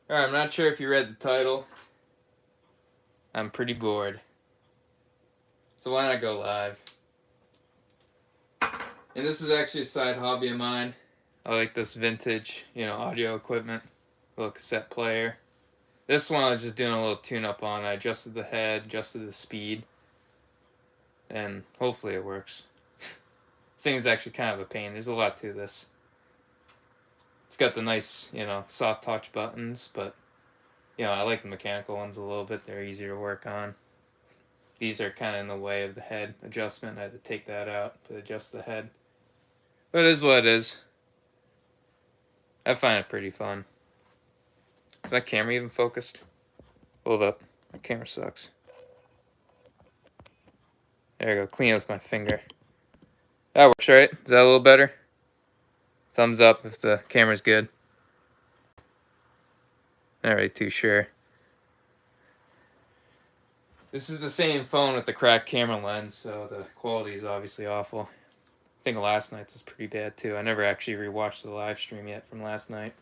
Alright, I'm not sure if you read the title. I'm pretty bored. So why not go live? And this is actually a side hobby of mine. I like this vintage, audio equipment. Little cassette player. This one I was just doing a little tune-up on. I adjusted the head, adjusted the speed. And hopefully it works. This thing is actually kind of a pain. There's a lot to this. It's got the nice, soft touch buttons, but I like the mechanical ones a little bit. They're easier to work on. These are kind of in the way of the head adjustment. I had to take that out to adjust the head. But it is what it is. I find it pretty fun. Is my camera even focused? Hold up. My camera sucks. There you go. Clean it with my finger. That works, right? Is that a little better? Thumbs up if the camera's good. Not really too sure. This is the same phone with the cracked camera lens, so the quality is obviously awful. I think last night's was pretty bad too. I never actually rewatched the live stream yet from last night.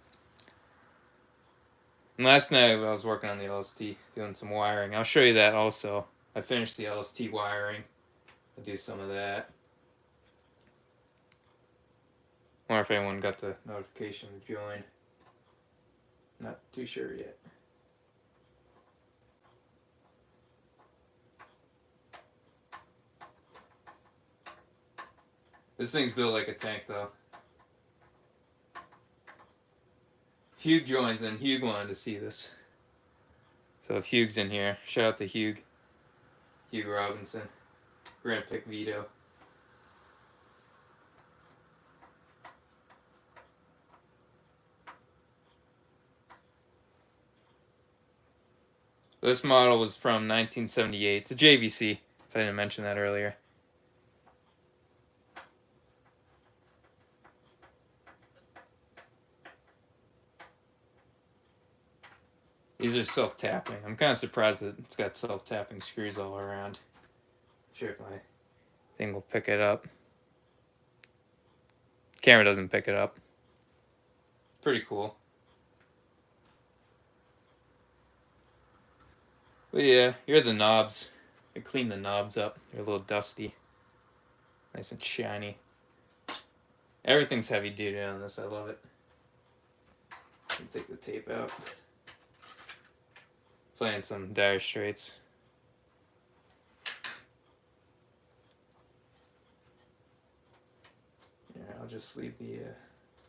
And last night I was working on the LST, doing some wiring. I'll show you that also. I finished the LST wiring. I'll do some of that. I wonder if anyone got the notification to join. Not too sure yet. This thing's built like a tank though. If Hugh joins, then Hugh wanted to see this. So if Hugh's in here, shout out to Hugh. Hugh Robinson. Grand Pick Vito. This model was from 1978. It's a JVC, if I didn't mention that earlier. These are self-tapping. I'm kind of surprised that it's got self-tapping screws all around. Not sure if my thing will pick it up. Camera doesn't pick it up. Pretty cool. But yeah, here are the knobs. I cleaned the knobs up. They're a little dusty. Nice and shiny. Everything's heavy duty on this. I love it. Take the tape out. Playing some Dire Straits. Yeah, I'll just leave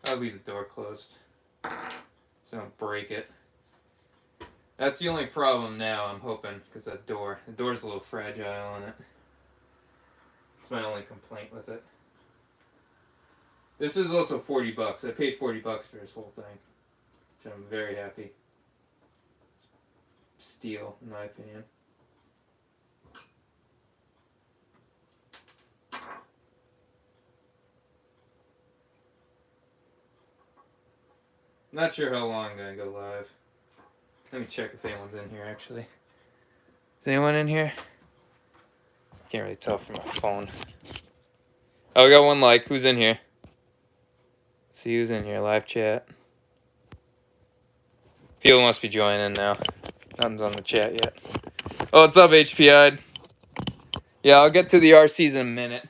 I'll leave the door closed so I don't break it. That's the only problem now, I'm hoping, because the door's a little fragile on it. It's my only complaint with it. This is also $40. I paid $40 for this whole thing, which I'm very happy. It's steal, in my opinion. Not sure how long I'm gonna go live. Let me check if anyone's in here, actually. Is anyone in here? Can't really tell from my phone. Oh, we got one like. Who's in here? Let's see who's in here. Live chat. People must be joining now. Nothing's on the chat yet. Oh, what's up, HPI? Yeah, I'll get to the RCs in a minute.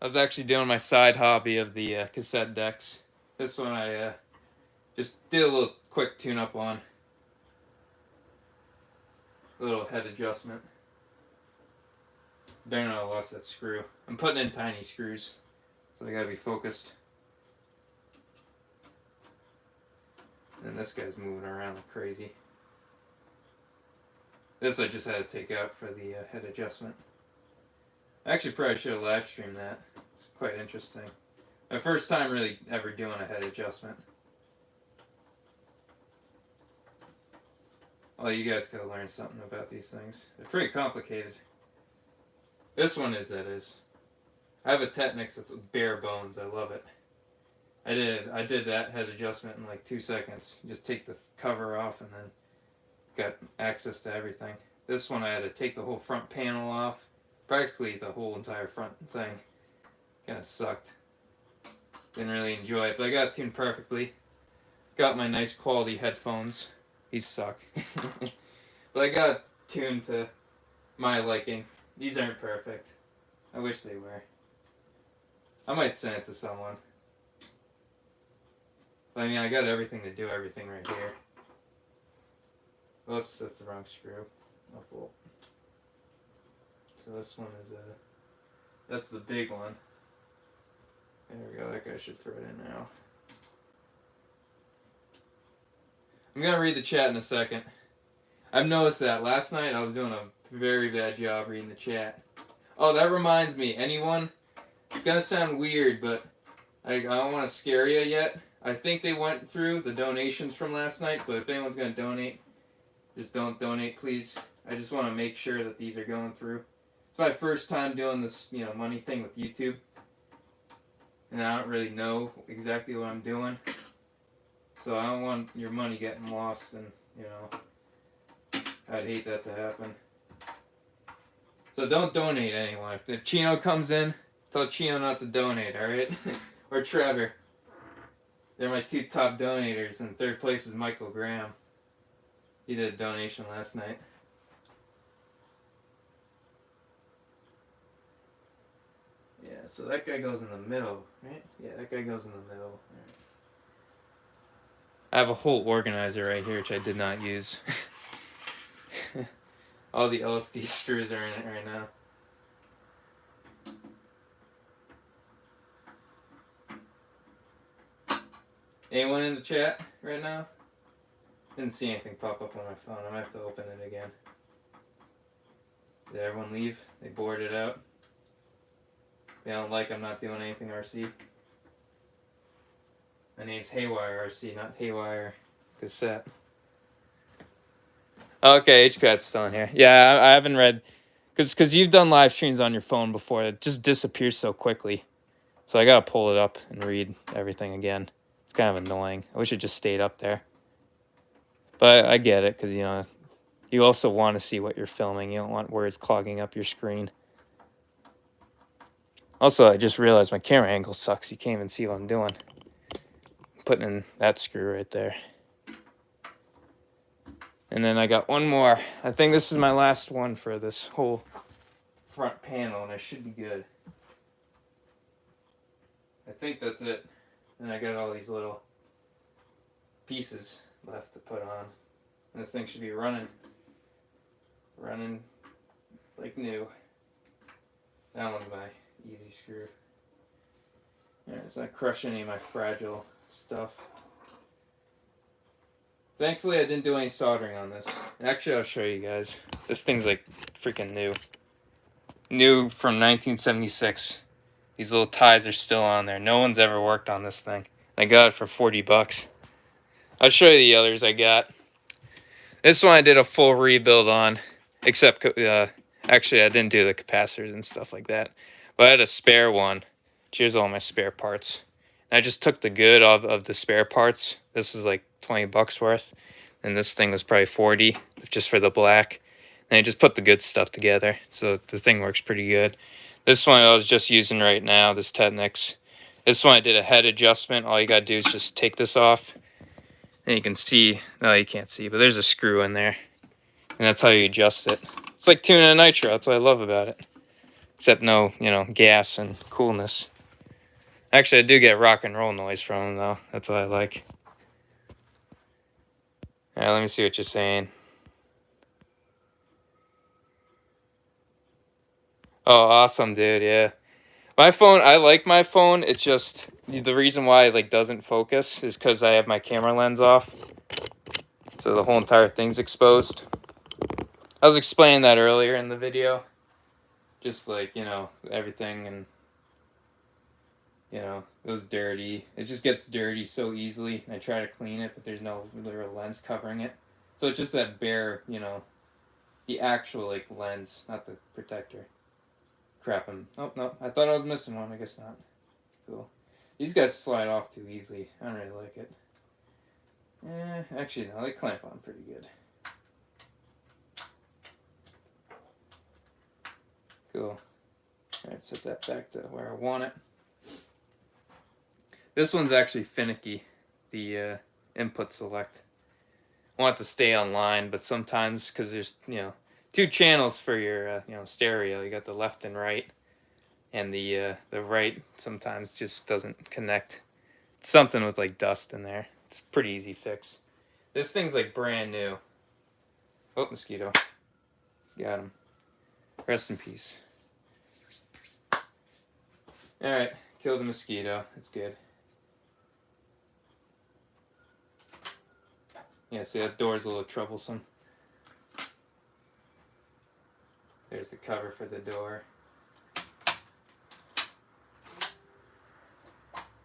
I was actually doing my side hobby of the cassette decks. This one I just did a little quick tune-up on. A little head adjustment. Dang, I lost that screw. I'm putting in tiny screws, so they gotta be focused. And this guy's moving around like crazy. This I just had to take out for the head adjustment. I actually probably should have live streamed that. It's quite interesting. My first time really ever doing a head adjustment. Well, you guys could have learned something about these things. They're pretty complicated. This one is, that is. I have a Technics that's bare bones. I love it. I did that head adjustment in like 2 seconds. You just take the cover off and then got access to everything. This one I had to take the whole front panel off. Practically the whole entire front thing. Kind of sucked. Didn't really enjoy it, but I got it tuned perfectly. Got my nice quality headphones. These suck. But I got tuned to my liking. These aren't perfect. I wish they were. I might send it to someone. But I mean, I got everything to do everything right here. Oops, that's the wrong screw. Oh, fool. So this one is that's the big one. There we go, that guy should throw it in now. I'm gonna read the chat in a second. I've noticed that last night I was doing a very bad job reading the chat. Oh, that reminds me, anyone, it's gonna sound weird, but I don't want to scare you yet. I think they went through the donations from last night, but if anyone's gonna donate, just don't donate, please. I just want to make sure that these are going through. It's my first time doing this, money thing with YouTube. And I don't really know exactly what I'm doing. So I don't want your money getting lost, and, I'd hate that to happen. So don't donate, anyone. If Chino comes in, tell Chino not to donate, alright? Or Trevor. They're my two top donators, and third place is Michael Graham. He did a donation last night. Yeah, so that guy goes in the middle, right? Yeah, that guy goes in the middle. Right. I have a whole organizer right here, which I did not use. All the LSD screws are in it right now. Anyone in the chat right now? Didn't see anything pop up on my phone. I'm gonna have to open it again. Did everyone leave? They bored it out? They don't like I'm not doing anything RC? My name's Haywire RC, not Haywire Cassette. Okay, HPAT's still in here. Yeah, I haven't read... Because you've done live streams on your phone before. It just disappears so quickly. So I gotta pull it up and read everything again. It's kind of annoying. I wish it just stayed up there. But I get it, because, you also want to see what you're filming. You don't want words clogging up your screen. Also, I just realized my camera angle sucks. You can't even see what I'm doing. I'm putting in that screw right there. And then I got one more. I think this is my last one for this whole front panel, and I should be good. I think that's it. And I got all these little pieces left to put on. And this thing should be running like new. That one's my easy screw. Alright, it's not crushing any of my fragile stuff. Thankfully, I didn't do any soldering on this. Actually, I'll show you guys. This thing's like freaking new. New from 1976. These little ties are still on there. No one's ever worked on this thing. I got it for 40 bucks. I'll show you the others I got. This one I did a full rebuild on, except, actually I didn't do the capacitors and stuff like that. But I had a spare one. Here's all my spare parts. And I just took the good of the spare parts. This was like 20 bucks worth. And this thing was probably 40, just for the black. And I just put the good stuff together. So the thing works pretty good. This one I was just using right now, this Technics. This one I did a head adjustment. All you gotta do is just take this off. And you can see, no, you can't see, but there's a screw in there. And that's how you adjust it. It's like tuning a nitro. That's what I love about it. Except no, gas and coolness. Actually, I do get rock and roll noise from them, though. That's what I like. Alright, let me see what you're saying. Oh, awesome, dude, yeah. My phone, I like my phone. It's just, the reason why it doesn't focus is because I have my camera lens off. So the whole entire thing's exposed. I was explaining that earlier in the video. Just everything, and it was dirty. It just gets dirty so easily. I try to clean it, but there's no literal lens covering it. So it's just that bare, the actual lens, not the protector. Crap, oh no, I thought I was missing one. I guess not. Cool. These guys slide off too easily. I don't really like it. Actually no, they clamp on pretty good. Cool. Alright, set that back to where I want it. This one's actually finicky, the input select. want to stay online, but sometimes because there's, you know, two channels for your you know, stereo. You got the left and right, and the right sometimes just doesn't connect. It's something with like dust in there. It's a pretty easy fix. This thing's like brand new. Oh, mosquito. Got him. Rest in peace. Alright, killed a mosquito. It's good. Yeah, see, that door's a little troublesome. There's the cover for the door.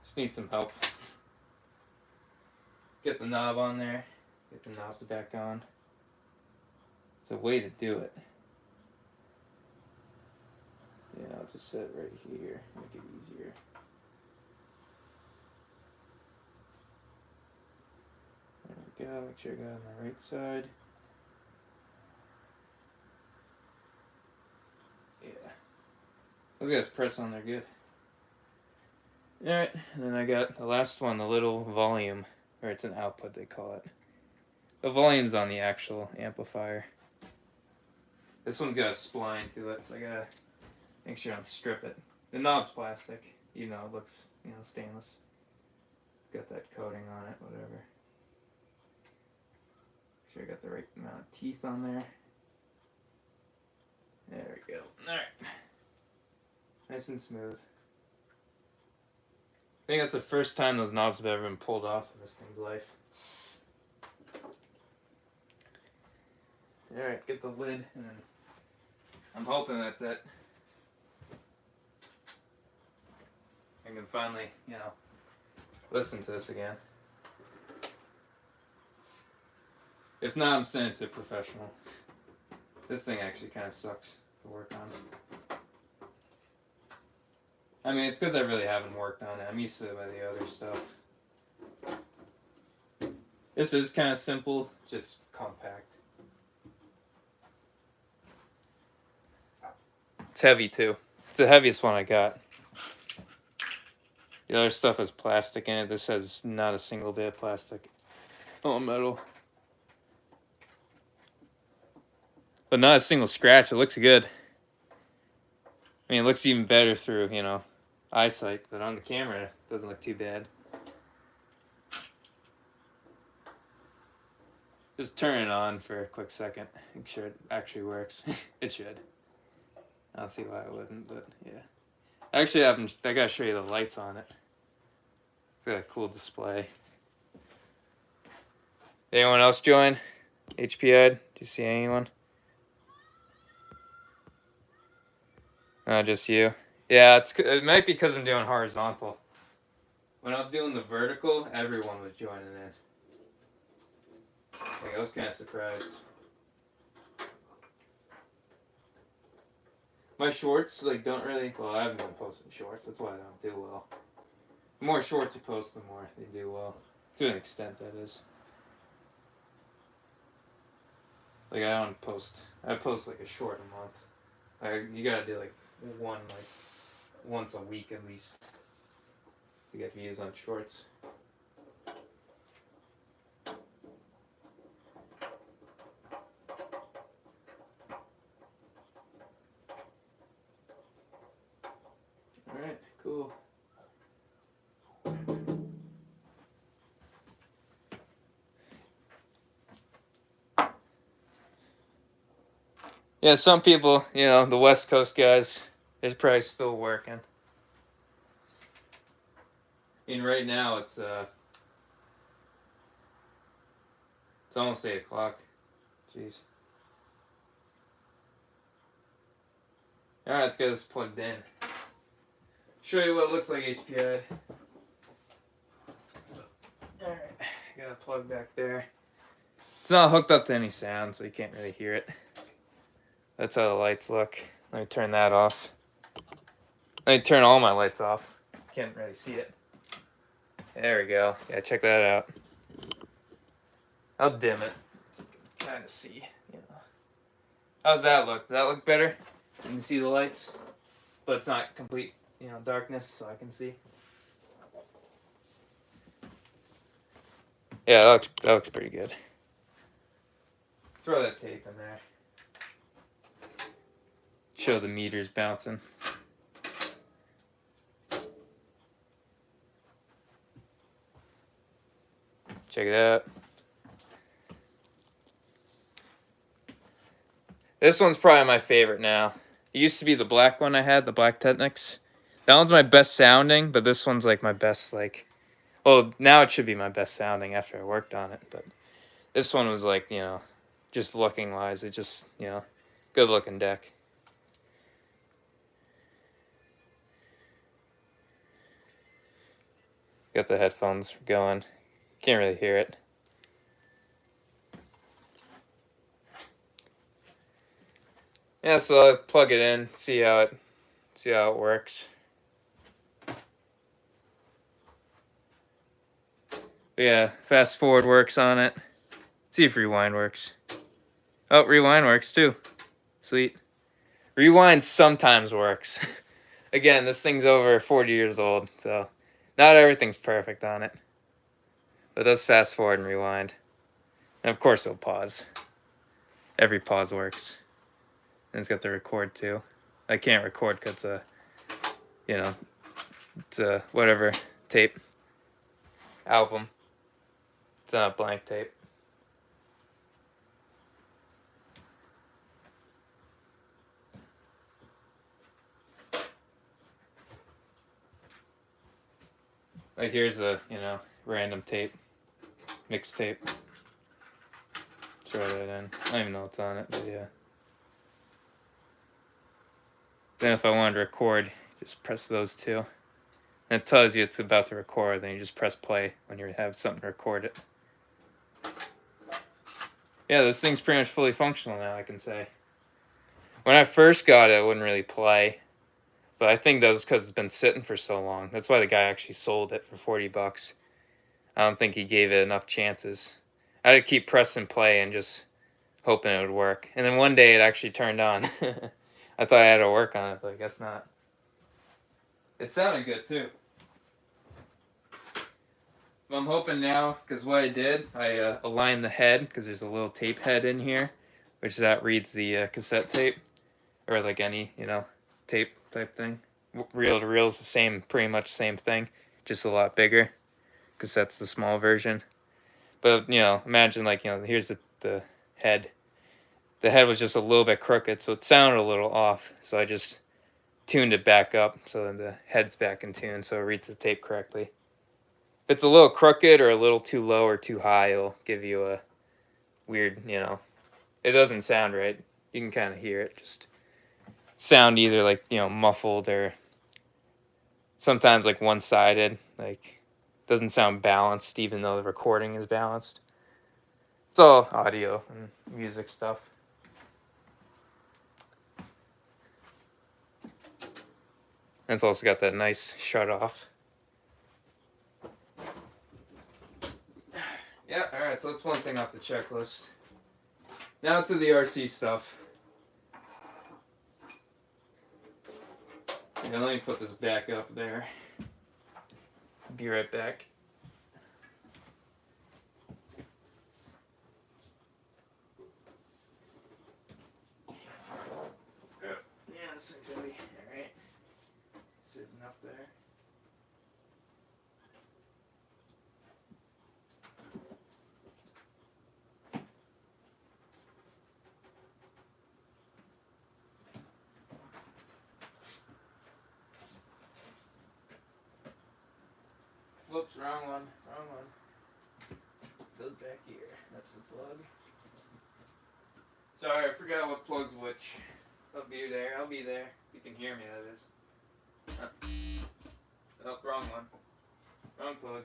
Just need some help. Get the knob on there. Get the knobs back on. It's a way to do it. Yeah, I'll just set it right here. Make it easier. There we go. Make sure I got it on the right side. Yeah. Those guys press on there good. Alright, and then I got the last one, the little volume, or it's an output they call it. The volume's on the actual amplifier. This one's got a spline to it, so I gotta make sure I strip it. The knob's plastic, even though it looks, you know, stainless. Got that coating on it, whatever. Make sure I got the right amount of teeth on there. There we go. Alright. Nice and smooth. I think that's the first time those knobs have ever been pulled off in this thing's life. Alright, get the lid, and then I'm hoping that's it. I can finally, you know, listen to this again. If not, I'm sending it to a professional. This thing actually kind of sucks to work on. I mean, it's because I really haven't worked on it. I'm used to it by the other stuff. This is kind of simple, just compact. It's heavy too. It's the heaviest one I got. The other stuff has plastic in it. This has not a single bit of plastic. All metal. But not a single scratch. It looks good. I mean, it looks even better through, you know, eyesight, but on the camera, it doesn't look too bad. Just turn it on for a quick second. Make sure it actually works. It should. I don't see why it wouldn't, but yeah. Actually, I gotta show you the lights on it. It's got a cool display. Did anyone else join? HPI? Did you see anyone? Just you. Yeah, it might be because I'm doing horizontal. When I was doing the vertical, everyone was joining in. Like, I was kind of surprised. My shorts, like, don't really... Well, I haven't been posting shorts. That's why I don't do well. The more shorts you post, the more they do well. To an extent, that is. Like, I don't post... I post, like, a short a month. You gotta do, like, one, like, once a week at least to get views on shorts. Alright, cool. Yeah, some people, you know, the West Coast guys, they're probably still working. I mean, right now it's almost 8 o'clock. Jeez. Alright, let's get this plugged in. Show you what it looks like HPI. Alright, got a plug back there. It's not hooked up to any sound, so you can't really hear it. That's how the lights look. Let me turn that off. Let me turn all my lights off. Can't really see it. There we go. Yeah, check that out. I'll dim it so you can kind of see. You know. How's that look? Does that look better? You can see the lights, but it's not complete, you know, darkness, so I can see. Yeah, that looks pretty good. Throw that tape in there. Show the meters bouncing. Check it out. This one's probably my favorite now. It used to be the black one I had, the Black Technics. That one's my best sounding, but this one's like my best, like, well, now it should be my best sounding after I worked on it, but this one was like, you know, just looking wise, it just, you know, good looking deck. Got the headphones going. Can't really hear it. Yeah, so I'll plug it in, see how it works. But yeah, fast forward works on it. See if rewind works. Oh, rewind works too. Sweet. Rewind sometimes works. Again, this thing's over 40 years old, so not everything's perfect on it. But it does fast forward and rewind. And of course it'll pause. Every pause works. And it's got the record too. I can't record because it's a whatever tape. Album. It's not a blank tape. Like here's a, random tape. Mixtape. Throw that in. I don't even know what's on it, but yeah. Then if I wanted to record, just press those two. And it tells you it's about to record, then you just press play when you have something to record it. Yeah, this thing's pretty much fully functional now, I can say. When I first got it, it wouldn't really play. But I think that was because it's been sitting for so long. That's why the guy actually sold it for $40. I don't think he gave it enough chances. I had to keep pressing play and just hoping it would work. And then one day it actually turned on. I thought I had to work on it, but I guess not. It sounded good too. But I'm hoping now, because what I did, I aligned the head, because there's a little tape head in here, which that reads the cassette tape, or like any, tape type thing. Reel to reel is the same, pretty much same thing, just a lot bigger. Cassette's the small version. But, imagine like, here's the head. The head was just a little bit crooked, so it sounded a little off. So I just tuned it back up so then the head's back in tune so it reads the tape correctly. If it's a little crooked or a little too low or too high, it'll give you a weird, it doesn't sound right. You can kind of hear it just sound either like, muffled or sometimes like one-sided, like doesn't sound balanced even though the recording is balanced. It's all audio and music stuff. And it's also got that nice shut off. Yeah, alright, so that's one thing off the checklist. Now to the RC stuff. Yeah, let me put this back up there. Be right back. Yeah, this thing's heavy. Alright. Sitting up there. Whoops, wrong one. Goes back here. That's the plug. Sorry, I forgot what plug's which. I'll be there. You can hear me, that is. Oh, wrong one. Wrong plug.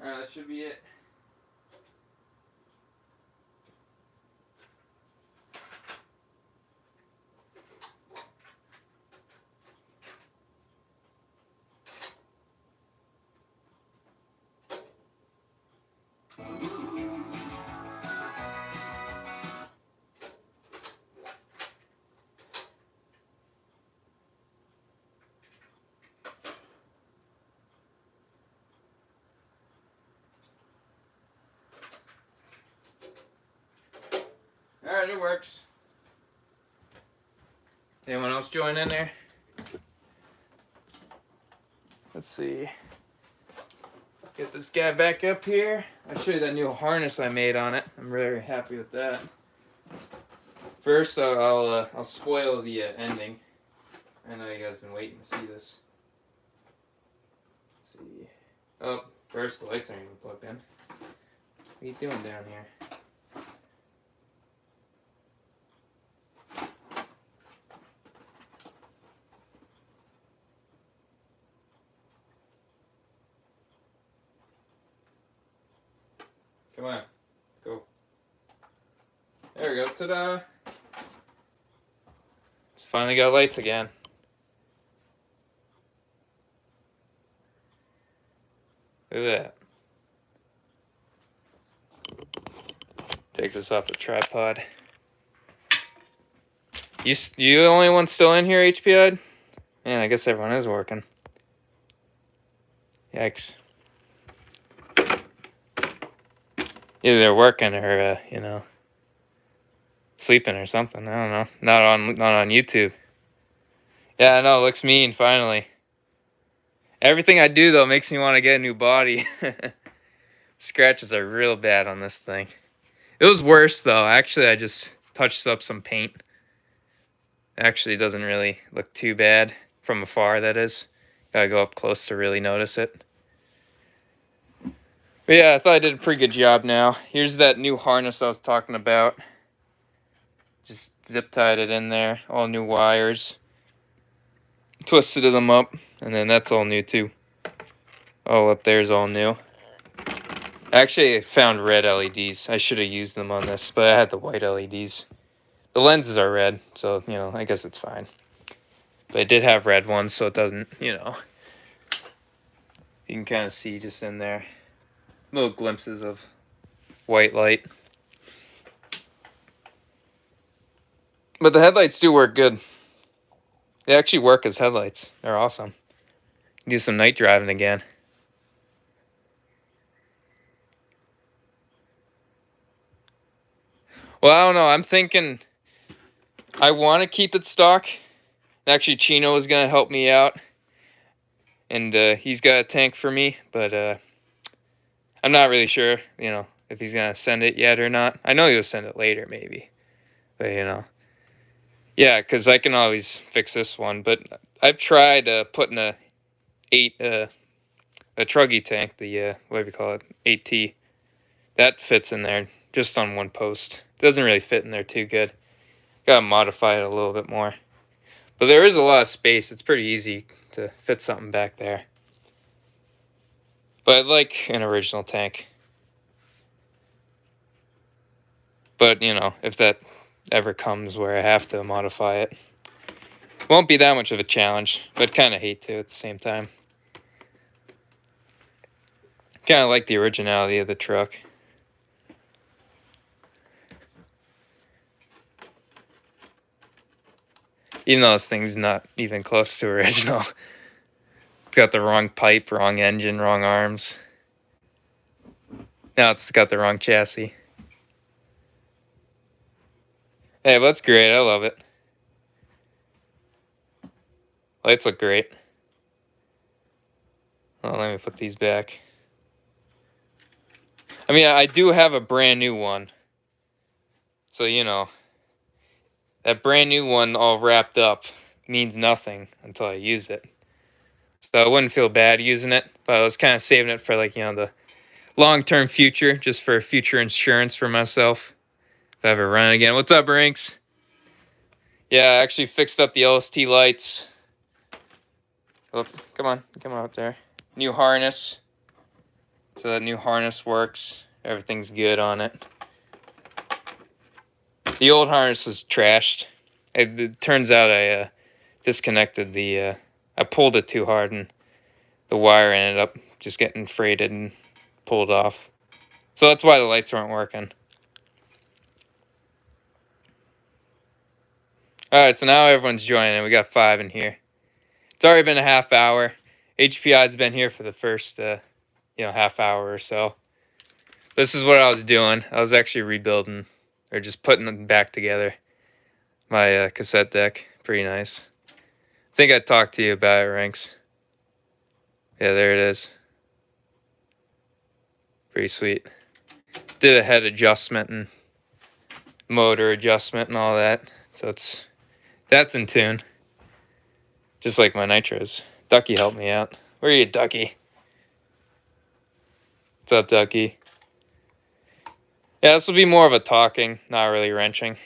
Alright, that should be it. Alright, it works. Anyone else join in there? Let's see. Get this guy back up here. I'll show you that new harness I made on it. I'm very happy with that. First, I'll spoil the ending. I know you guys have been waiting to see this. Let's see. Oh, first the lights aren't even plugged in. What are you doing down here? Come on. Go. There we go. Ta-da! It's finally got lights again. Look at that. Take this off the tripod. You the only one still in here, HPI? Man, I guess everyone is working. Yikes. Either they're working or, sleeping or something. I don't know. Not on YouTube. Yeah, I know. It looks mean, finally. Everything I do, though, makes me want to get a new body. Scratches are real bad on this thing. It was worse, though. Actually, I just touched up some paint. It actually doesn't really look too bad. From afar, that is. Gotta go up close to really notice it. But yeah, I thought I did a pretty good job now. Here's that new harness I was talking about. Just zip tied it in there. All new wires. Twisted them up. And then that's all new too. All up there is all new. Actually, I found red LEDs. I should have used them on this, but I had the white LEDs. The lenses are red, so, I guess it's fine. But I did have red ones, so it doesn't, you can kind of see just in there. Little glimpses of white light. But the headlights do work good. They actually work as headlights. They're awesome. Do some night driving again. Well, I don't know. I'm thinking I want to keep it stock. Actually, Chino is going to help me out. And he's got a tank for me. But I'm not really sure, if he's going to send it yet or not. I know he'll send it later, maybe. But, yeah, because I can always fix this one. But I've tried putting a truggy tank, the, whatever you call it, 8T. That fits in there just on one post. Doesn't really fit in there too good. Gotta modify it a little bit more. But there is a lot of space. It's pretty easy to fit something back there. But I'd like an original tank. But, if that ever comes where I have to modify it, won't be that much of a challenge. But kind of hate to at the same time. Kind of like the originality of the truck. Even though this thing's not even close to original. It's got the wrong pipe, wrong engine, wrong arms. Now it's got the wrong chassis. Hey, but that's great. I love it. Lights look great. Oh, let me put these back. I mean, I do have a brand new one. So, that brand new one all wrapped up means nothing until I use it. So I wouldn't feel bad using it, but I was kind of saving it for the long-term future, just for future insurance for myself. If I ever run it again. What's up, Rinks? Yeah, I actually fixed up the LST lights. Oh, come on up there. New harness. So that new harness works. Everything's good on it. The old harness was trashed. It turns out I disconnected the... I pulled it too hard and the wire ended up just getting freighted and pulled off. So that's why the lights weren't working. Alright, so now everyone's joining. We got 5 in here. It's already been a half hour. HPI's been here for the first, half hour or so. This is what I was doing. I was actually rebuilding or just putting them back together. My cassette deck, pretty nice. I think I talked to you about it, Ranks. Yeah, there it is. Pretty sweet. Did a head adjustment and motor adjustment and all that, so that's in tune. Just like my nitros. Ducky helped me out. Where are you, Ducky? What's up, Ducky? Yeah, this will be more of a talking, not really wrenching.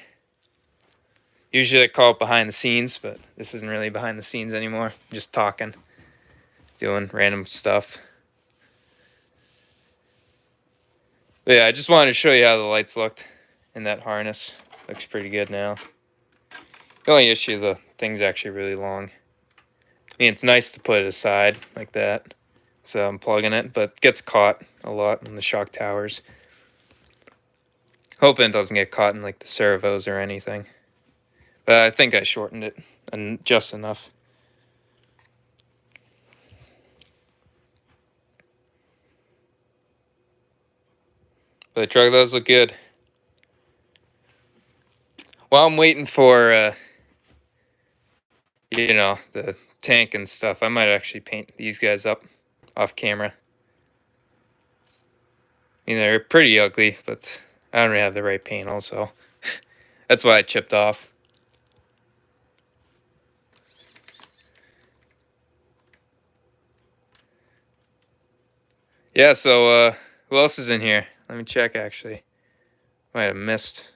Usually I call it behind the scenes, but this isn't really behind the scenes anymore. Just talking, doing random stuff. But yeah, I just wanted to show you how the lights looked in that harness. Looks pretty good now. The only issue, the thing's actually really long. I mean, it's nice to put it aside like that, so I'm plugging it, but it gets caught a lot in the shock towers. Hoping it doesn't get caught in like the servos or anything. But I think I shortened it and just enough. But the truck does look good. While I'm waiting for, you know, the tank and stuff, I might actually paint these guys up off camera. I mean, they're pretty ugly, but I don't really have the right paint also. That's why I chipped off. Yeah, so who else is in here? Let me check, actually. Might have missed.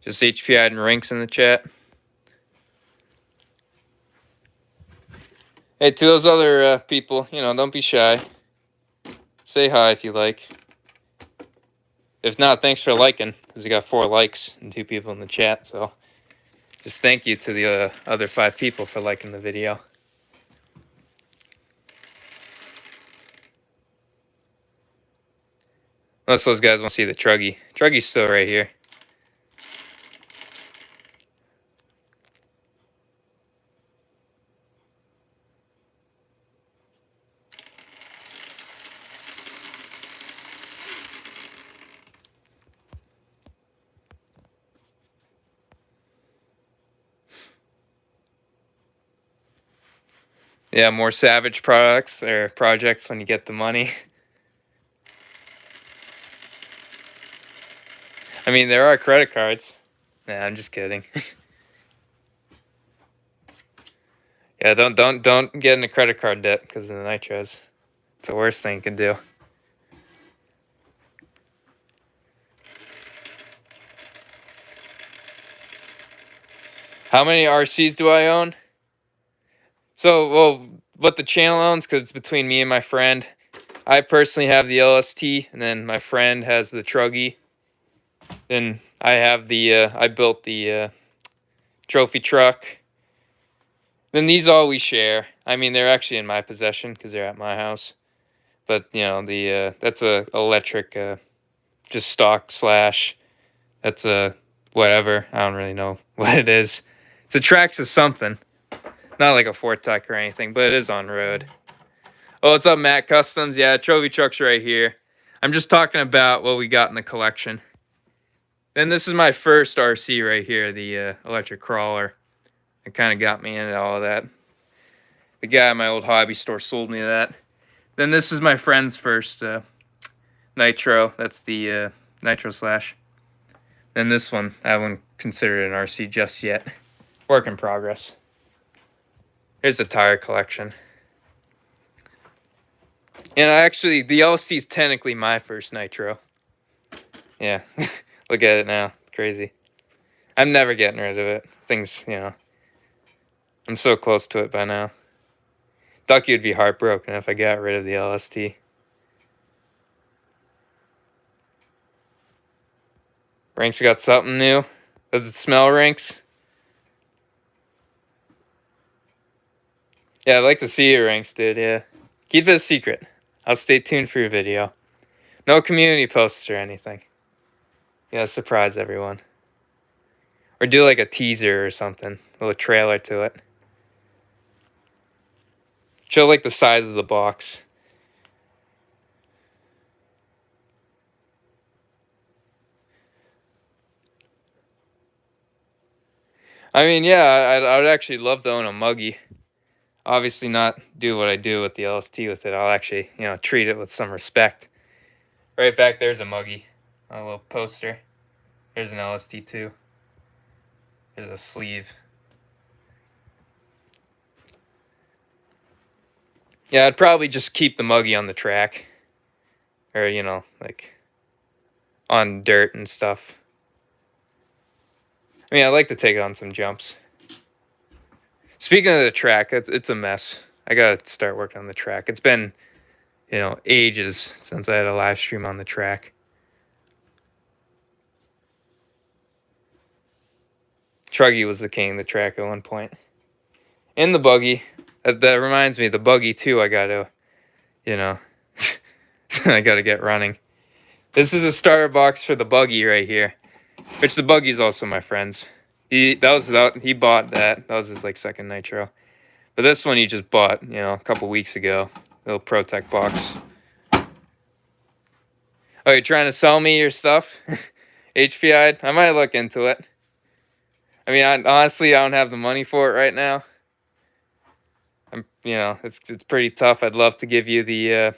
Just HPI and Rinks in the chat. Hey, to those other people, you know, don't be shy. Say hi if you like. If not, thanks for liking, because we got 4 likes and 2 people in the chat, so just thank you to the other 5 people for liking the video. Unless those guys want to see the Truggy. Truggy's still right here. Yeah, more Savage products or projects when you get the money. I mean, there are credit cards. Nah, I'm just kidding. Yeah, don't get into credit card debt because of the nitros. It's the worst thing you can do. How many RCs do I own? So, well, what the channel owns, because it's between me and my friend. I personally have the LST, and then my friend has the Truggy. Then I have the, I built the trophy truck. Then these all we share. I mean, they're actually in my possession because they're at my house. But, you know, the that's a electric, just stock slash. That's a whatever. I don't really know what it is. It's a Traxxas something. Not like a Fortec or anything, but it is on road. Oh, what's up, Matt Customs? Yeah, trophy truck's right here. I'm just talking about what we got in the collection. Then this is my first RC right here, the electric crawler. It kind of got me into all of that. The guy at my old hobby store sold me that. Then this is my friend's first Nitro. That's the Nitro Slash. Then this one, I wouldn't consider it an RC just yet. Work in progress. Here's the tire collection. And actually, the LST is technically my first Nitro. Yeah, look at it now. It's crazy. I'm never getting rid of it. Things, you know, I'm so close to it by now. Ducky would be heartbroken if I got rid of the LST. Ranks got something new. Does it smell, Ranks? Yeah, I'd like to see you, Ranks, dude, yeah. Keep it a secret. I'll stay tuned for your video. No community posts or anything. Yeah, surprise everyone. Or do like a teaser or something. A little trailer to it. Show like the size of the box. I mean, yeah, I would actually love to own a Muggy. Obviously, not do what I do with the LST with it. I'll actually, treat it with some respect. Right back there's a Muggy, a little poster. There's an LST too. There's a sleeve. Yeah, I'd probably just keep the Muggy on the track. Or, like on dirt and stuff. I mean, I'd like to take it on some jumps. Speaking of the track, it's a mess. I gotta start working on the track. It's been, ages since I had a live stream on the track. Truggy was the king of the track at one point. And the buggy. That reminds me, the buggy too, I gotta, I gotta get running. This is a starter box for the buggy right here. Which the buggy's also my friend's. He bought that. That was his second nitro. But this one he just bought, a couple weeks ago. Little ProTech box. Oh, you're trying to sell me your stuff? HPI? I might look into it. I mean, honestly, I don't have the money for it right now. It's pretty tough. I'd love to give you the,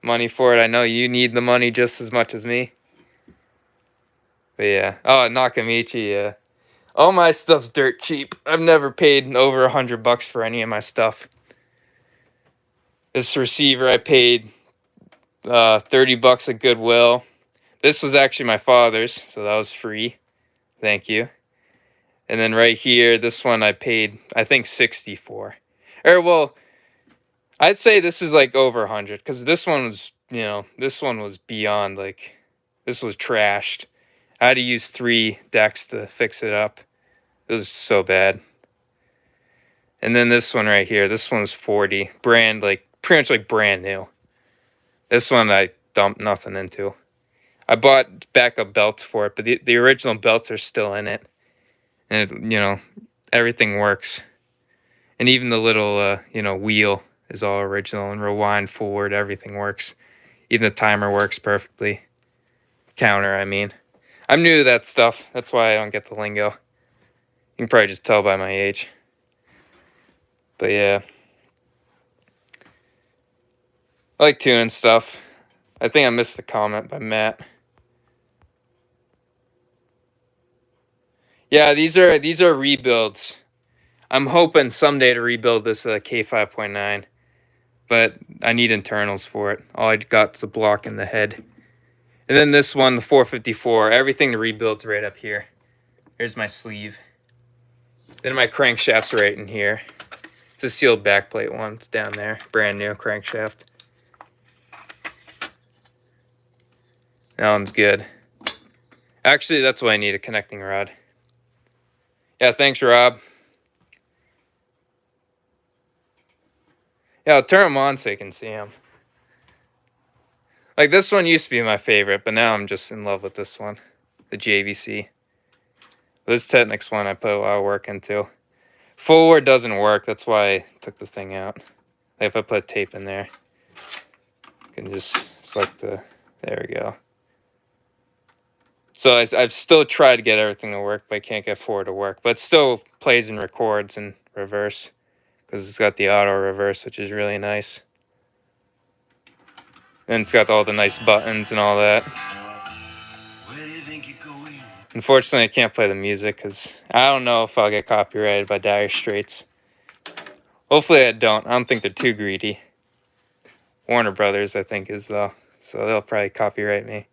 money for it. I know you need the money just as much as me. But yeah. Oh, Nakamichi, yeah. All my stuff's dirt cheap. I've never paid over $100 for any of my stuff. This receiver I paid $30 at Goodwill. This was actually my father's, so that was free. Thank you. And then right here, this one I paid, I think, 60 for. Or, well, I'd say this is over 100, because this one was, this one was beyond, this was trashed. I had to use 3 decks to fix it up. It was so bad. And then this one right here, this one's 40. Brand, pretty much brand new. This one I dumped nothing into. I bought backup belts for it, but the original belts are still in it. And, everything works. And even the little, wheel is all original, and rewind, forward, everything works. Even the timer works perfectly. Counter, I mean. I'm new to that stuff. That's why I don't get the lingo. You can probably just tell by my age. But yeah. I like tuning stuff. I think I missed a comment by Matt. Yeah, these are rebuilds. I'm hoping someday to rebuild this K5.9, but I need internals for it. All I got is the block in the head. And then this one, the 454, everything to rebuild's right up here. Here's my sleeve. Then my crankshaft's right in here. It's a sealed backplate one. It's down there. Brand new crankshaft. That one's good. Actually, that's why I need a connecting rod. Yeah, thanks, Rob. Yeah, I'll turn them on so you can see them. This one used to be my favorite, but now I'm just in love with this one. The JVC. This Technics one I put a lot of work into. Forward doesn't work, that's why I took the thing out. If I put tape in there, you can just select the, there we go. So I've still tried to get everything to work, but I can't get forward to work. But it still plays and records in reverse, because it's got the auto reverse, which is really nice. And it's got all the nice buttons and all that. Where do you think you're going? Unfortunately, I can't play the music because I don't know if I'll get copyrighted by Dire Straits. Hopefully I don't. I don't think they're too greedy. Warner Brothers, I think, is though. So they'll probably copyright me.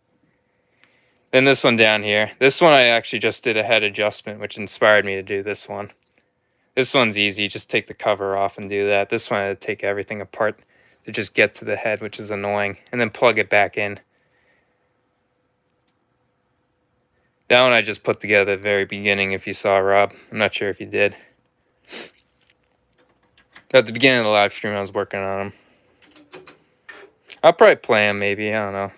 Then this one down here. This one I actually just did a head adjustment, which inspired me to do this one. This one's easy. Just take the cover off and do that. This one I had to take everything apart to just get to the head, which is annoying. And then plug it back in. That one I just put together at the very beginning, if you saw, Rob. I'm not sure if you did. At the beginning of the live stream, I was working on them. I'll probably play them, maybe. I don't know.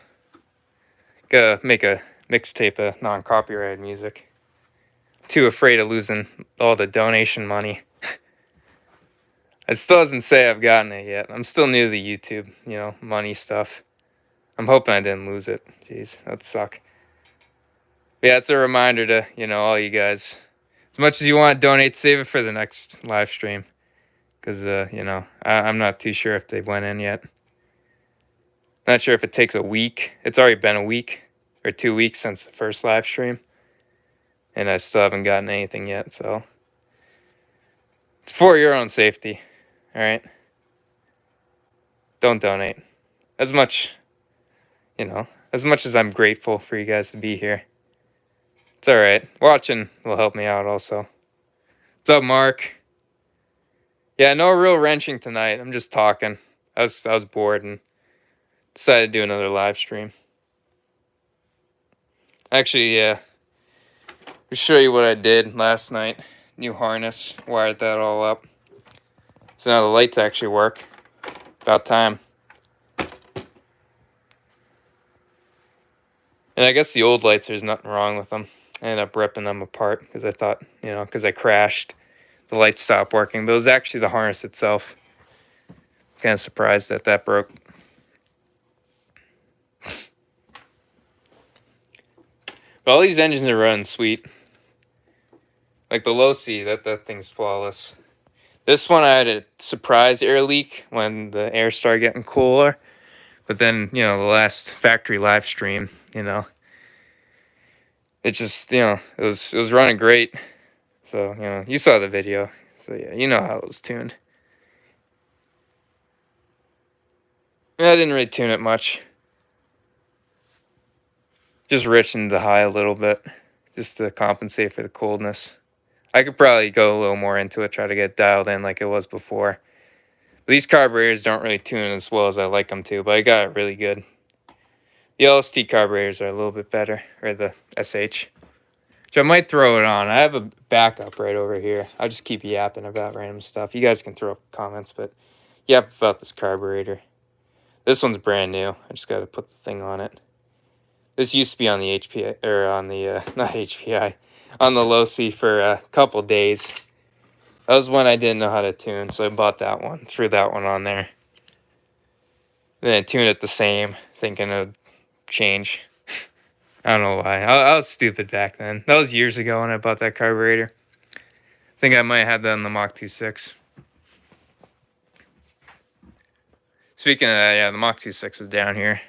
Gotta make a mixtape of non-copyrighted music. Too afraid of losing all the donation money. It still doesn't say I've gotten it yet. I'm still new to the YouTube, money stuff. I'm hoping I didn't lose it. Jeez, that'd suck. But yeah, it's a reminder to, all you guys, As much as you want to donate, save it for the next live stream. Because, I'm not too sure if they went in yet. Not sure if it takes a week. It's already been a week or 2 weeks since the first live stream. And I still haven't gotten anything yet, so. It's for your own safety, alright? Don't donate. As much as I'm grateful for you guys to be here. It's alright. Watching will help me out also. What's up, Mark? Yeah, no real wrenching tonight. I'm just talking. I was bored and decided to do another live stream. Actually, yeah. I'll show you what I did last night. New harness. Wired that all up. So now the lights actually work. About time. And I guess the old lights, there's nothing wrong with them. I ended up ripping them apart because I thought, because I crashed, the lights stopped working. But it was actually the harness itself. Kind of surprised that broke. But all these engines are running sweet. Like the Losi, that thing's flawless. This one I had a surprise air leak when the air started getting cooler. But then, the last factory live stream, it just, it was running great. So, you saw the video. So yeah, you know how it was tuned. I didn't really tune it much. Just richened the high a little bit, just to compensate for the coldness. I could probably go a little more into it, try to get dialed in like it was before. But these carburetors don't really tune as well as I like them to, but I got it really good. The LST carburetors are a little bit better, or the SH. Which I might throw it on. I have a backup right over here. I'll just keep yapping about random stuff. You guys can throw up comments, but yap about this carburetor. This one's brand new. I just got to put the thing on it. This used to be on the HPI, or on the, not HPI, on the Losi for a couple days. That was one I didn't know how to tune, so I bought that one, threw that one on there. Then I tuned it the same, thinking it would change. I don't know why. I was stupid back then. That was years ago when I bought that carburetor. I think I might have had that in the Mach 2.6. Speaking of that, yeah, the Mach 2.6 is down here.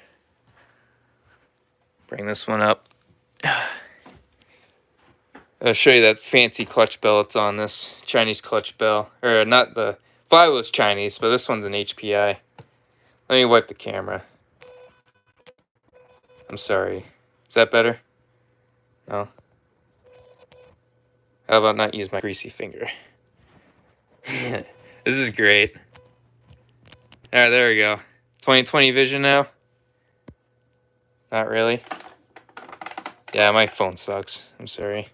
Bring this one up. I'll show you that fancy clutch bell that's on this Chinese clutch bell. Or not, the flywheel's Chinese, but this one's an HPI. Let me wipe the camera. I'm sorry. Is that better? No? How about not use my greasy finger? This is great. Alright, there we go. 2020 vision now? Not really. Yeah, my phone sucks. I'm sorry.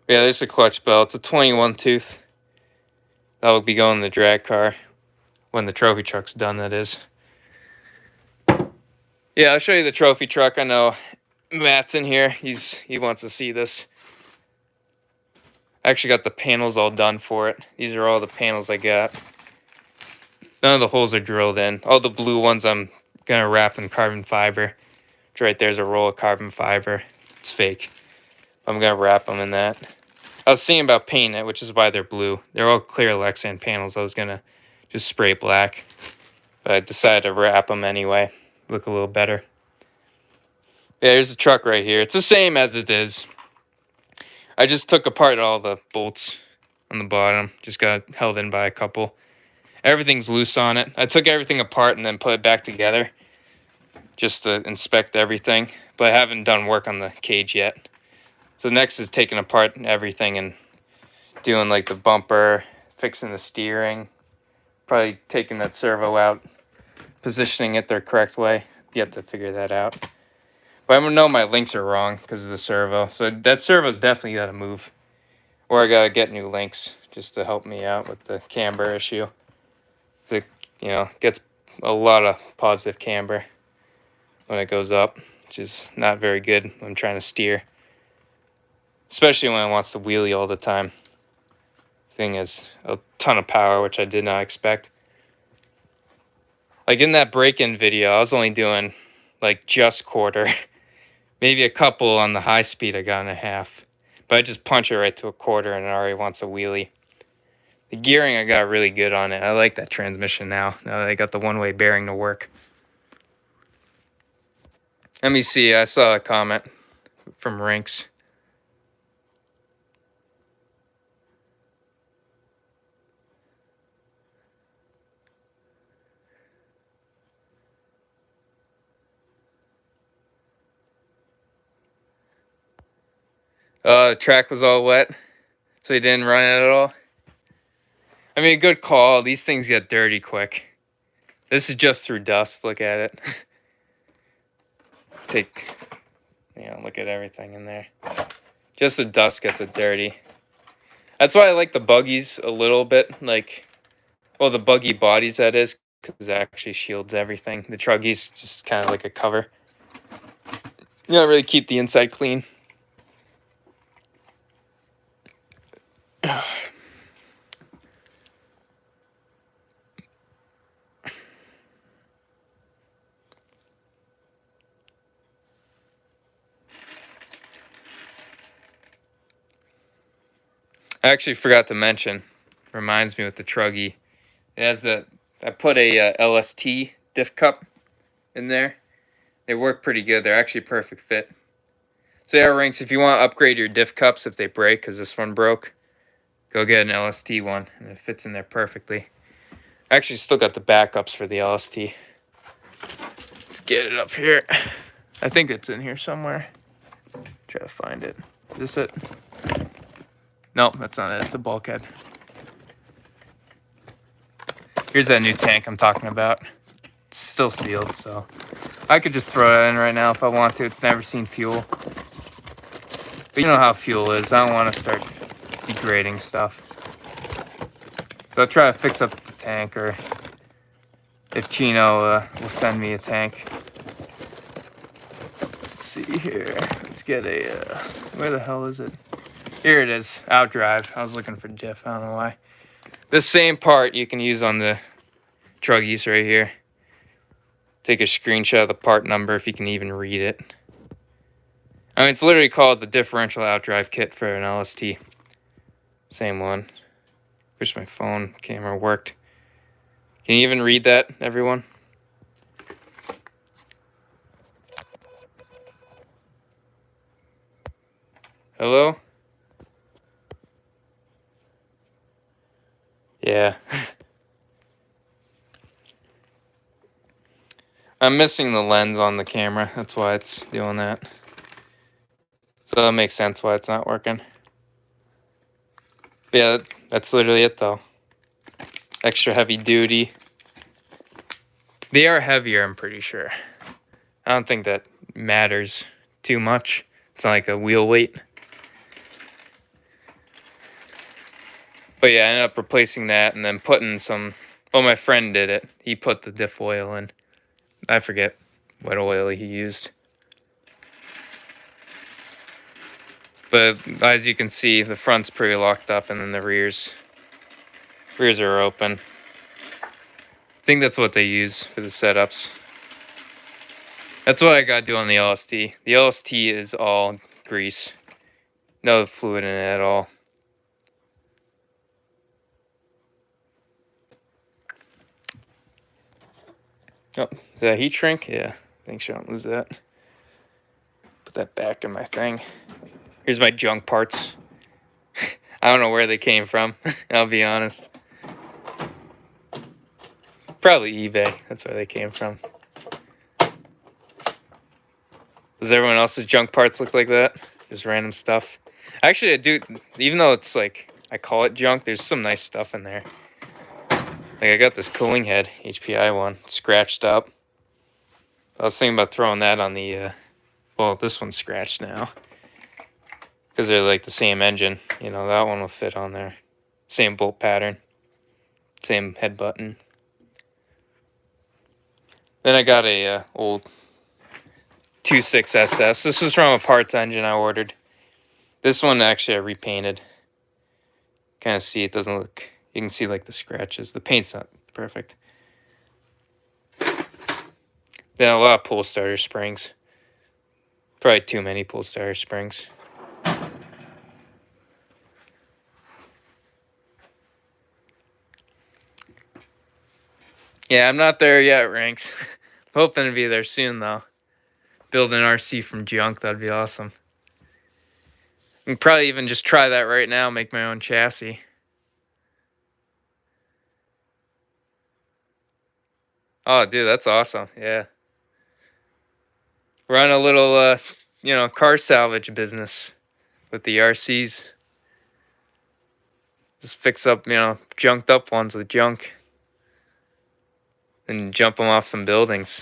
Yeah, there's a clutch bell. It's a 21 tooth. That will be going in the drag car. When the trophy truck's done, that is. Yeah, I'll show you the trophy truck. I know Matt's in here. He wants to see this. I actually got the panels all done for it. These are all the panels I got. None of the holes are drilled in. All the blue ones I'm going to wrap in carbon fiber. Right there's a roll of carbon fiber. It's fake. I'm going to wrap them in that. I was thinking about painting it, which is why they're blue. They're all clear Lexan panels. I was going to just spray black. But I decided to wrap them anyway. Look a little better. Yeah, there's the truck right here. It's the same as it is. I just took apart all the bolts on the bottom. Just got held in by a couple. Everything's loose on it. I took everything apart and then put it back together. Just to inspect everything. But I haven't done work on the cage yet. So next is taking apart everything and doing like the bumper, fixing the steering. Probably taking that servo out, positioning it the correct way. Yet to figure that out. But I know my links are wrong because of the servo. So that servo's definitely got to move. Or I got to get new links just to help me out with the camber issue. It, gets a lot of positive camber when it goes up, which is not very good when I'm trying to steer. Especially when it wants to wheelie all the time. Thing is a ton of power, which I did not expect. Like in that break-in video, I was only doing like just quarter. Maybe a couple on the high speed I got in a half. But I just punch it right to a quarter and it already wants a wheelie. The gearing, I got really good on it. I like that transmission now that I got the one-way bearing to work. Let me see. I saw a comment from Rinks. The track was all wet, so he didn't run it at all. I mean, good call. These things get dirty quick. This is just through dust. Look at it. Look at everything in there. Just the dust gets it dirty. That's why I like the buggies a little bit. The buggy bodies, that is, because it actually shields everything. The truggies just kind of like a cover. You don't really keep the inside clean. I actually forgot to mention, reminds me with the truggy, it has I put a LST diff cup in there. They work pretty good. They're actually a perfect fit. So yeah, Rinks, if you want to upgrade your diff cups if they break, because this one broke, go get an LST one, and it fits in there perfectly. I actually still got the backups for the LST. Let's get it up here. I think it's in here somewhere. Try to find it. Is this it? No, that's not it. It's a bulkhead. Here's that new tank I'm talking about. It's still sealed, so I could just throw it in right now if I want to. It's never seen fuel. But you know how fuel is. I don't want to start degrading stuff. So I'll try to fix up the tank, or if Chino will send me a tank. Let's see here. Let's get a... where the hell is it? Here it is. Outdrive. I was looking for diff. I don't know why. The same part you can use on the truggies right here. Take a screenshot of the part number if you can even read it. I mean, it's literally called the differential outdrive kit for an LST. Same one. Wish my phone camera worked. Can you even read that, everyone? Hello? Yeah. I'm missing the lens on the camera. That's why it's doing that. So that makes sense why it's not working. But yeah, that's literally it though. Extra heavy duty. They are heavier, I'm pretty sure. I don't think that matters too much. It's not like a wheel weight. But yeah, I ended up replacing that and then putting some... Well, my friend did it. He put the diff oil in. I forget what oil he used. But as you can see, the front's pretty locked up and then the rears are open. I think that's what they use for the setups. That's what I got to do on the LST. The LST is all grease. No fluid in it at all. Oh, is that heat shrink? Yeah, make sure I don't lose that. Put that back in my thing. Here's my junk parts. I don't know where they came from, I'll be honest. Probably eBay, that's where they came from. Does everyone else's junk parts look like that? Just random stuff? Actually, I do, even though it's like, I call it junk, there's some nice stuff in there. Like I got this cooling head, HPI one, scratched up. I was thinking about throwing that on the, well, this one's scratched now. Because they're like the same engine, you know, that one will fit on there. Same bolt pattern, same head button. Then I got a old 2.6 SS. This was from a parts engine I ordered. This one actually I repainted. Kind of see it doesn't look, you can see like the scratches. The paint's not perfect. Then a lot of pull starter springs. Probably too many pull starter springs. Yeah, I'm not there yet, Ranks. Hoping to be there soon, though. Build an RC from junk, that'd be awesome. I can probably even just try that right now, make my own chassis. Oh, dude, that's awesome. Yeah. Run a little, car salvage business with the RCs. Just fix up, junked up ones with junk. And jump them off some buildings.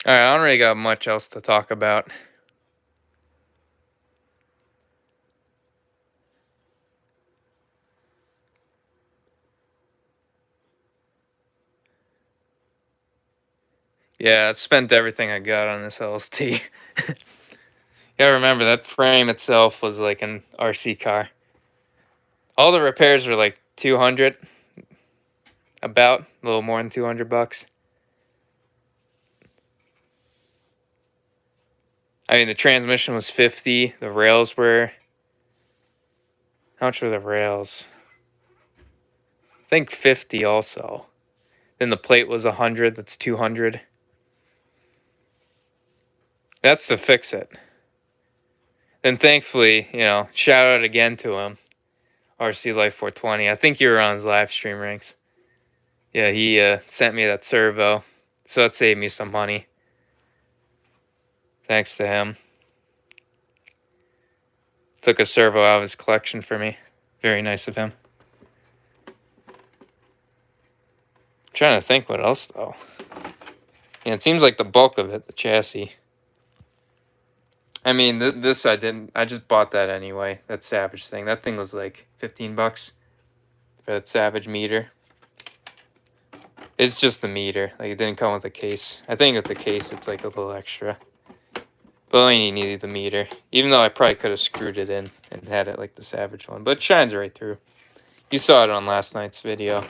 Alright, I don't really got much else to talk about. Yeah, I spent everything I got on this LST. You gotta remember, that frame itself was like an RC car. All the repairs were like 200, about a little more than $200. I mean, the transmission was 50. The rails were. How much were the rails? I think 50 also. Then the plate was 100. That's 200. That's to fix it. Then thankfully, shout out again to him, RC Life 420. I think you were on his live stream, Ranks. Yeah, he sent me that servo, so that saved me some money. Thanks to him. Took a servo out of his collection for me. Very nice of him. I'm trying to think what else, though. Yeah, it seems like the bulk of it, the chassis. I mean, this I didn't. I just bought that anyway. That Savage thing. That thing was like $15 for that Savage meter. It's just the meter. Like, it didn't come with a case. I think with the case, it's like a little extra. But I only needed the meter. Even though I probably could have screwed it in and had it like the Savage one. But it shines right through. You saw it on last night's video.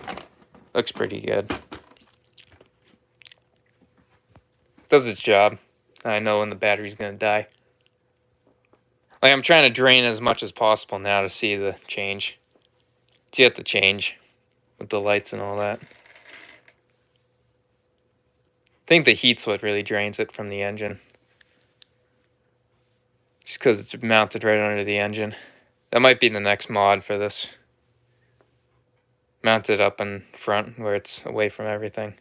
Looks pretty good. Does its job. I know when the battery's going to die. Like, I'm trying to drain as much as possible now to see the change. So you have to change with the lights and all that. I think the heat's what really drains it from the engine. Just because it's mounted right under the engine. That might be the next mod for this. Mount it up in front where it's away from everything.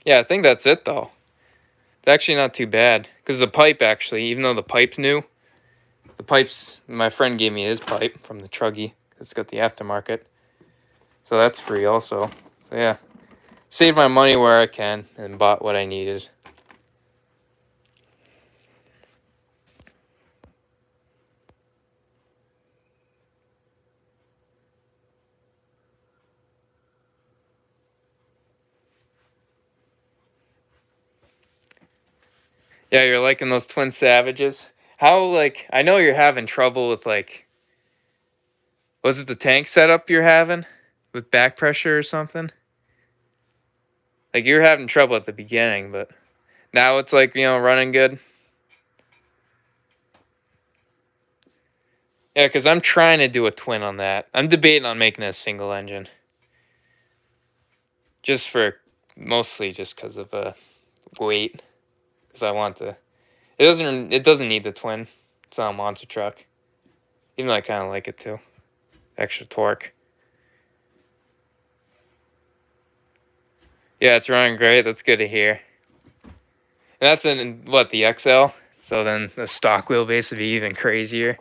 Yeah, I think that's it though. It's actually not too bad. Because the pipe actually, even though the pipe's new, the pipe's, my friend gave me his pipe from the Truggy. It's got the aftermarket. So that's free also. So yeah. Saved my money where I can and bought what I needed. Yeah, you're liking those Twin Savages? How, like, I know you're having trouble with, like, was it the tank setup you're having? With back pressure or something? Like, you're having trouble at the beginning, but now it's, like, running good? Yeah, because I'm trying to do a twin on that. I'm debating on making a single engine. Mostly just because of weight. Because I want to. It doesn't need the twin. It's not a monster truck. Even though I kind of like it too. Extra torque. Yeah, it's running great. That's good to hear. And that's in, what, the XL? So then the stock wheelbase would be even crazier.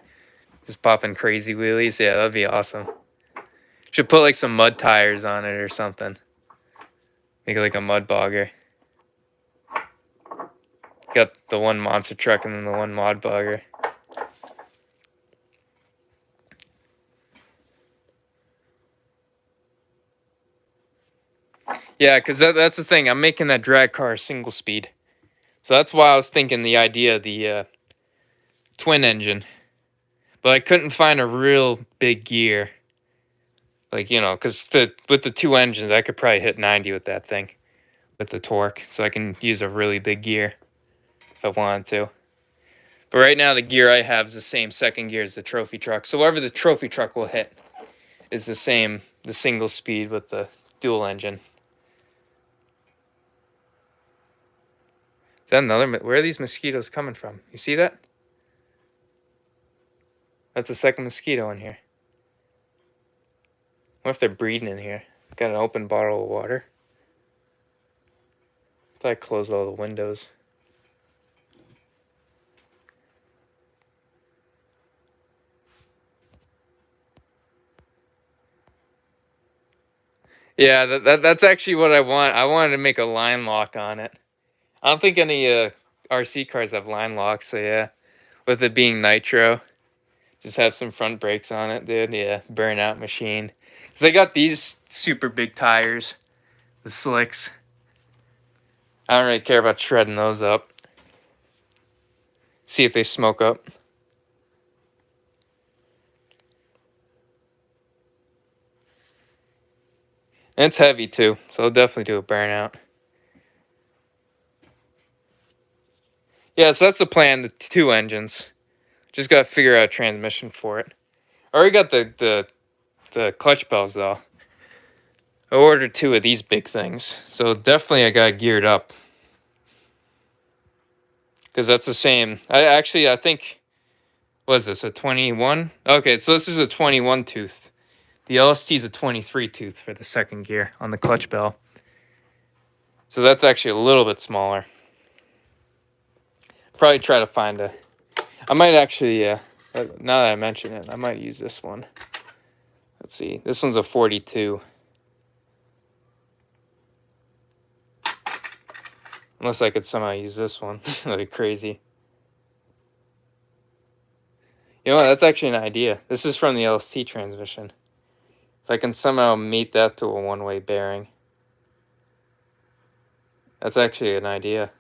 Just popping crazy wheelies. Yeah, that'd be awesome. Should put like some mud tires on it or something. Make it like a mud bogger. Got the one monster truck and then the one mod bogger. Yeah, because that's the thing. I'm making that drag car single speed. So that's why I was thinking the idea of the twin engine. But I couldn't find a real big gear. Like, you know, because with the two engines, I could probably hit 90 with that thing. With the torque. So I can use a really big gear if I wanted to. But right now, the gear I have is the same second gear as the trophy truck. So whatever the trophy truck will hit is the same, the single speed with the dual engine. Is that another? Where are these mosquitoes coming from? You see that? That's the second mosquito in here. What if they're breeding in here? Got an open bottle of water. I thought I closed all the windows. Yeah, that's actually what I want. I wanted to make a line lock on it. I don't think any RC cars have line locks, so yeah. With it being nitro, just have some front brakes on it, dude. Yeah, burnout machine. Because I got these super big tires, the slicks. I don't really care about shredding those up. See if they smoke up. And it's heavy too, so I'll definitely do a burnout. Yeah, so that's the plan, the two engines. Just gotta figure out a transmission for it. I already got the clutch bells though. I ordered 2 of these big things, so definitely I got geared up. Because that's the same. I think, what is this, a 21? Okay, so this is a 21 tooth. The LST is a 23 tooth for the second gear on the clutch bell. So that's actually a little bit smaller. Probably try to find a... I might actually, now that I mention it, I might use this one. Let's see. This one's a 42. Unless I could somehow use this one. That'd be crazy. You know what? That's actually an idea. This is from the LST transmission. If I can somehow mate that to a one-way bearing. That's actually an idea.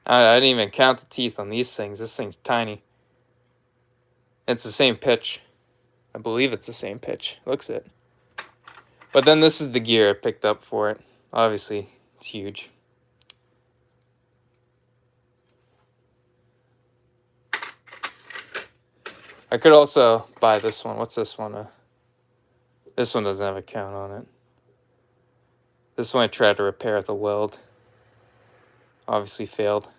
I didn't even count the teeth on these things. This thing's tiny. It's the same pitch. I believe it's the same pitch. Looks it. But then this is the gear I picked up for it. Obviously, it's huge. I could also buy this one. What's this one? This one doesn't have a count on it. This one I tried to repair with a weld. Obviously failed.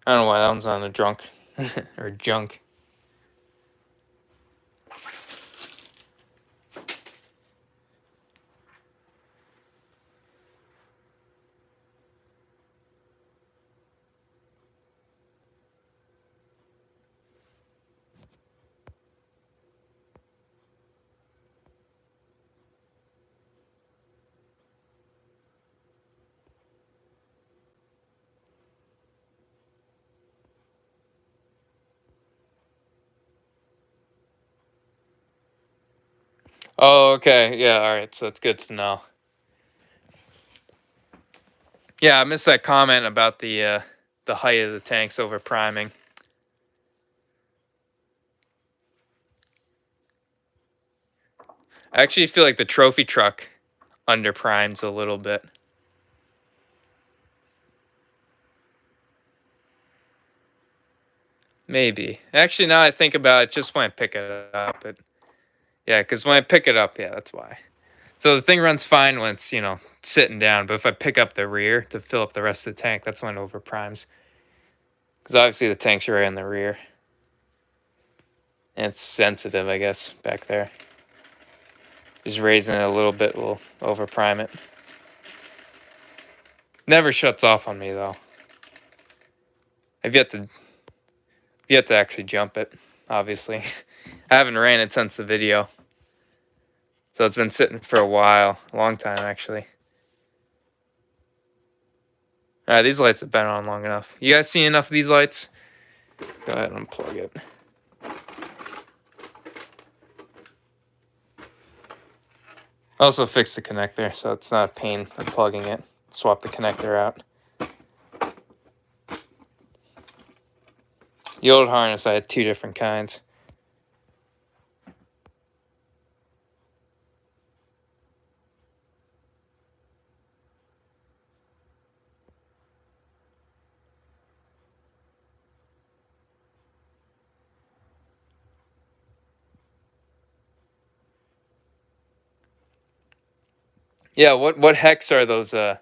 I don't know why that one's on the drunk or junk. Oh, okay. Yeah, all right. So that's good to know. Yeah, I missed that comment about the height of the tanks over priming. I actually feel like the trophy truck under primes a little bit. Maybe. Actually, now I think about it, just when I pick it up, yeah, because when I pick it up, yeah, that's why. So the thing runs fine when it's, you know, sitting down, but if I pick up the rear to fill up the rest of the tank, that's when it over primes. Because obviously the tank's right in the rear. And it's sensitive, I guess, back there. Just raising it a little bit will over prime it. Never shuts off on me, though. I've yet to actually jump it, obviously. I haven't ran it since the video. So it's been sitting for a while. A long time, actually. Alright, these lights have been on long enough. You guys see enough of these lights? Go ahead and unplug it. Also fix the connector so it's not a pain unplugging it. Swap the connector out. The old harness, I had 2 different kinds. Yeah, what hex are those the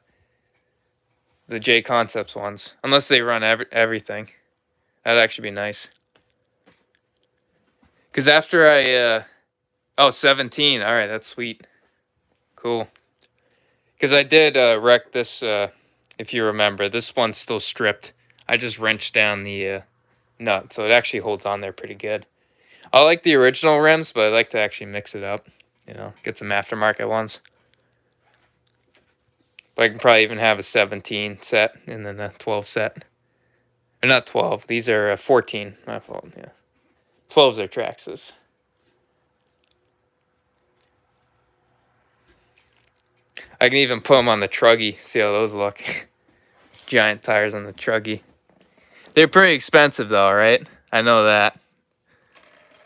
J Concepts ones? Unless they run everything. That'd actually be nice. Cuz after I oh, 17. All right, that's sweet. Cool. Cuz I did wreck this if you remember. This one's still stripped. I just wrenched down the nut, so it actually holds on there pretty good. I like the original rims, but I like to actually mix it up, you know, get some aftermarket ones. But I can probably even have a 17 set and then a 12 set. Or not 12, these are 14, my fault, yeah. 12s are Traxxas. I can even put them on the Truggy, see how those look. Giant tires on the Truggy. They're pretty expensive though, right? I know that.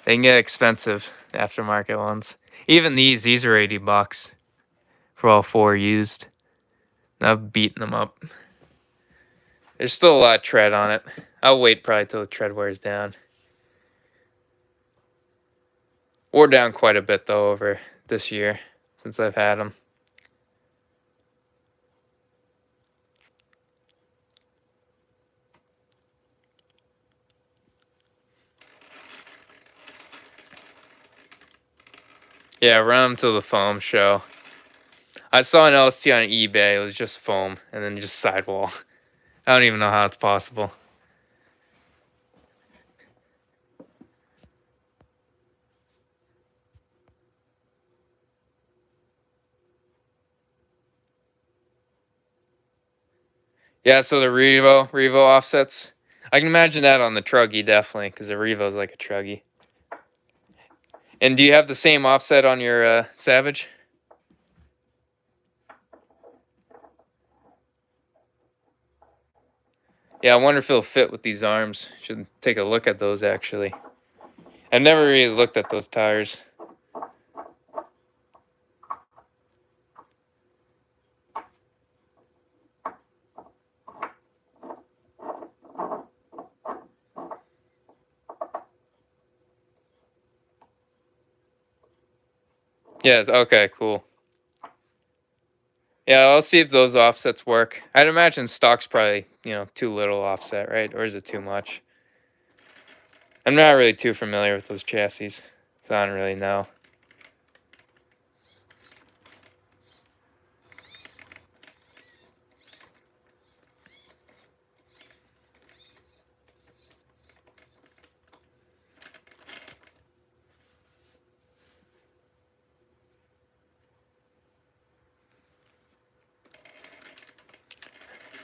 They can get expensive, aftermarket ones. Even these are 80 bucks for all 4 used. And I've beaten them up. There's still a lot of tread on it. I'll wait probably till the tread wears down. Wore down quite a bit though over this year since I've had them. Yeah, run them till the foam show. I saw an LST on eBay. It was just foam and then just sidewall. I don't even know how it's possible. Yeah, so the Revo offsets. I can imagine that on the Truggy definitely, because the Revo's like a Truggy. And do you have the same offset on your Savage? Yeah, I wonder if it'll fit with these arms. Should take a look at those actually. I've never really looked at those tires. Yeah, okay, cool. Yeah, I'll see if those offsets work. I'd imagine stock's probably, you know, too little offset, right? Or is it too much? I'm not really too familiar with those chassis, so I don't really know.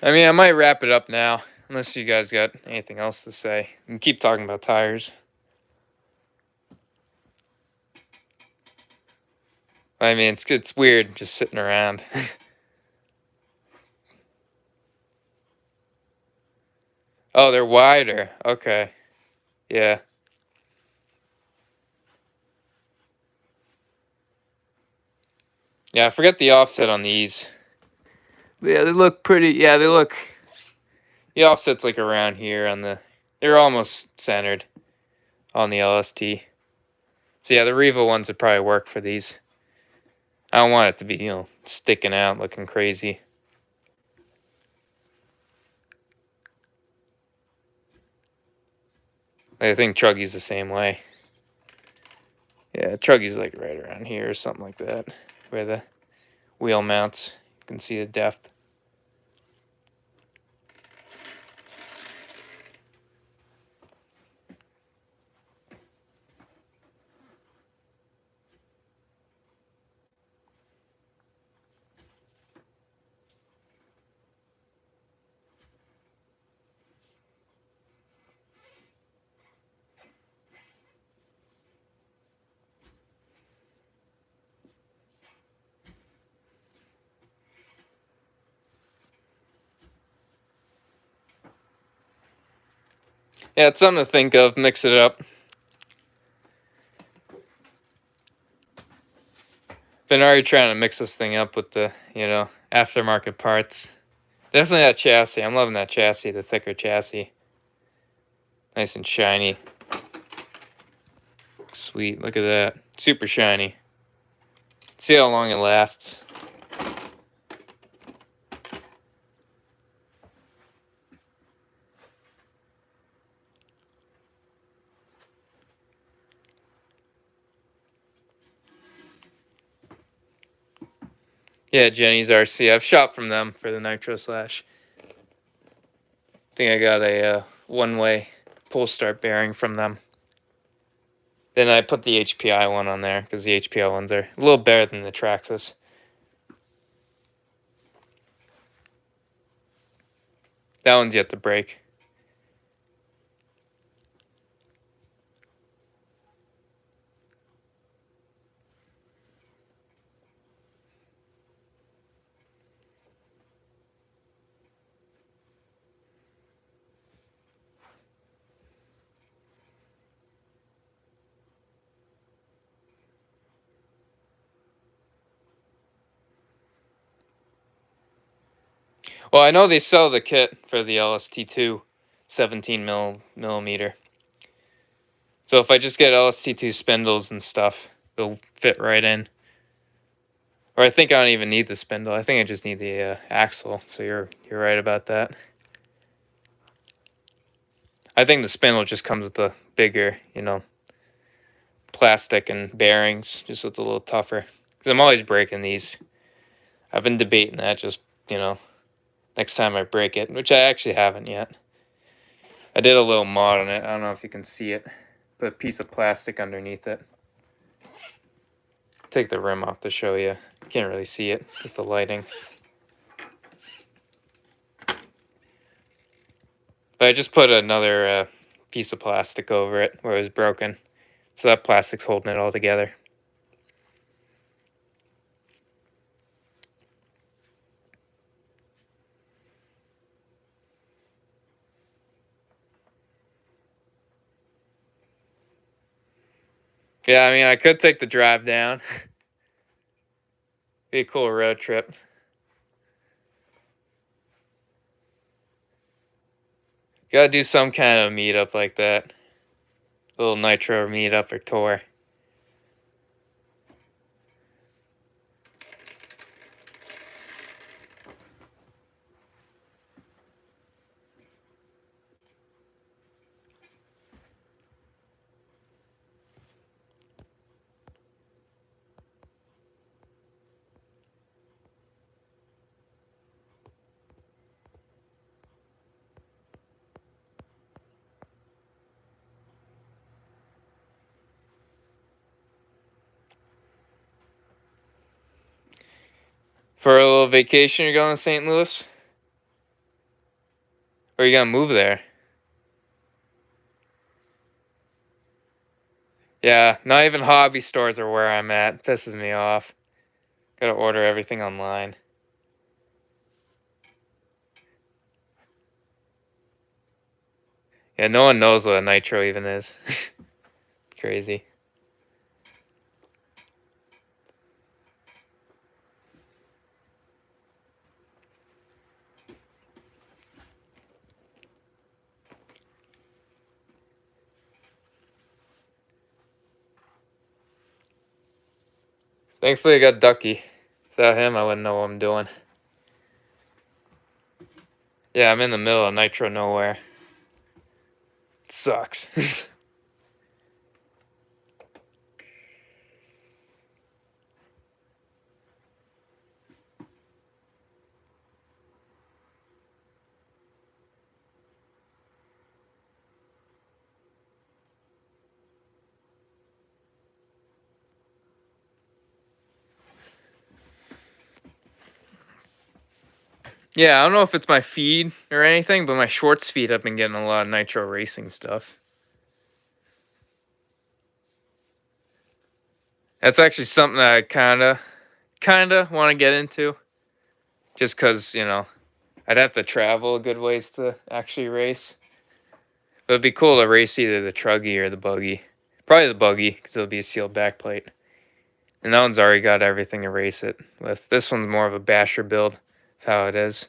I mean, I might wrap it up now, unless you guys got anything else to say. We can keep talking about tires. I mean, it's weird just sitting around. Oh, they're wider. Okay. Yeah. Yeah, I forget the offset on these. Yeah, they look pretty. Yeah, they look. The offset's like around here on the. They're almost centered on the LST. So yeah, the Revo ones would probably work for these. I don't want it to be, you know, sticking out looking crazy. I think Truggy's the same way. Yeah, Truggy's like right around here or something like that, where the wheel mounts. You can see the depth. Yeah, it's something to think of. Mix it up. Been already trying to mix this thing up with the, aftermarket parts. Definitely that chassis. I'm loving that chassis, the thicker chassis. Nice and shiny. Sweet, look at that. Super shiny. See how long it lasts. Yeah, Jenny's RC. I've shopped from them for the Nitro Slash. I think I got a one-way pull start bearing from them. Then I put the HPI one on there because the HPI ones are a little better than the Traxxas. That one's yet to break. Well, I know they sell the kit for the LST2 17 millimeter. So if I just get LST2 spindles and stuff, they'll fit right in. Or I think I don't even need the spindle. I think I just need the axle. So you're right about that. I think the spindle just comes with the bigger, plastic and bearings, just so it's a little tougher. Because I'm always breaking these. I've been debating that just, next time I break it, which I actually haven't yet. I did a little mod on it. I don't know if you can see it. Put a piece of plastic underneath it. Take the rim off to show you. Can't really see it with the lighting. But I just put another piece of plastic over it where it was broken. So that plastic's holding it all together. Yeah, I mean, I could take the drive down. Be a cool road trip. Gotta do some kind of meetup like that. A little nitro meetup or tour. For a little vacation, you're going to St. Louis? Or are you gonna move there? Yeah, not even hobby stores are where I'm at. Pisses me off. Gotta order everything online. Yeah, no one knows what a nitro even is. Crazy. Thankfully, I got Ducky. Without him, I wouldn't know what I'm doing. Yeah, I'm in the middle of nitro nowhere. It sucks. Yeah, I don't know if it's my feed or anything, but my shorts feed I've been getting a lot of nitro racing stuff. That's actually something that I kinda want to get into. Just because, I'd have to travel a good ways to actually race. But it'd be cool to race either the Truggy or the Buggy. Probably the Buggy, because it'll be a sealed backplate. And that one's already got everything to race it with. This one's more of a basher build, how it is.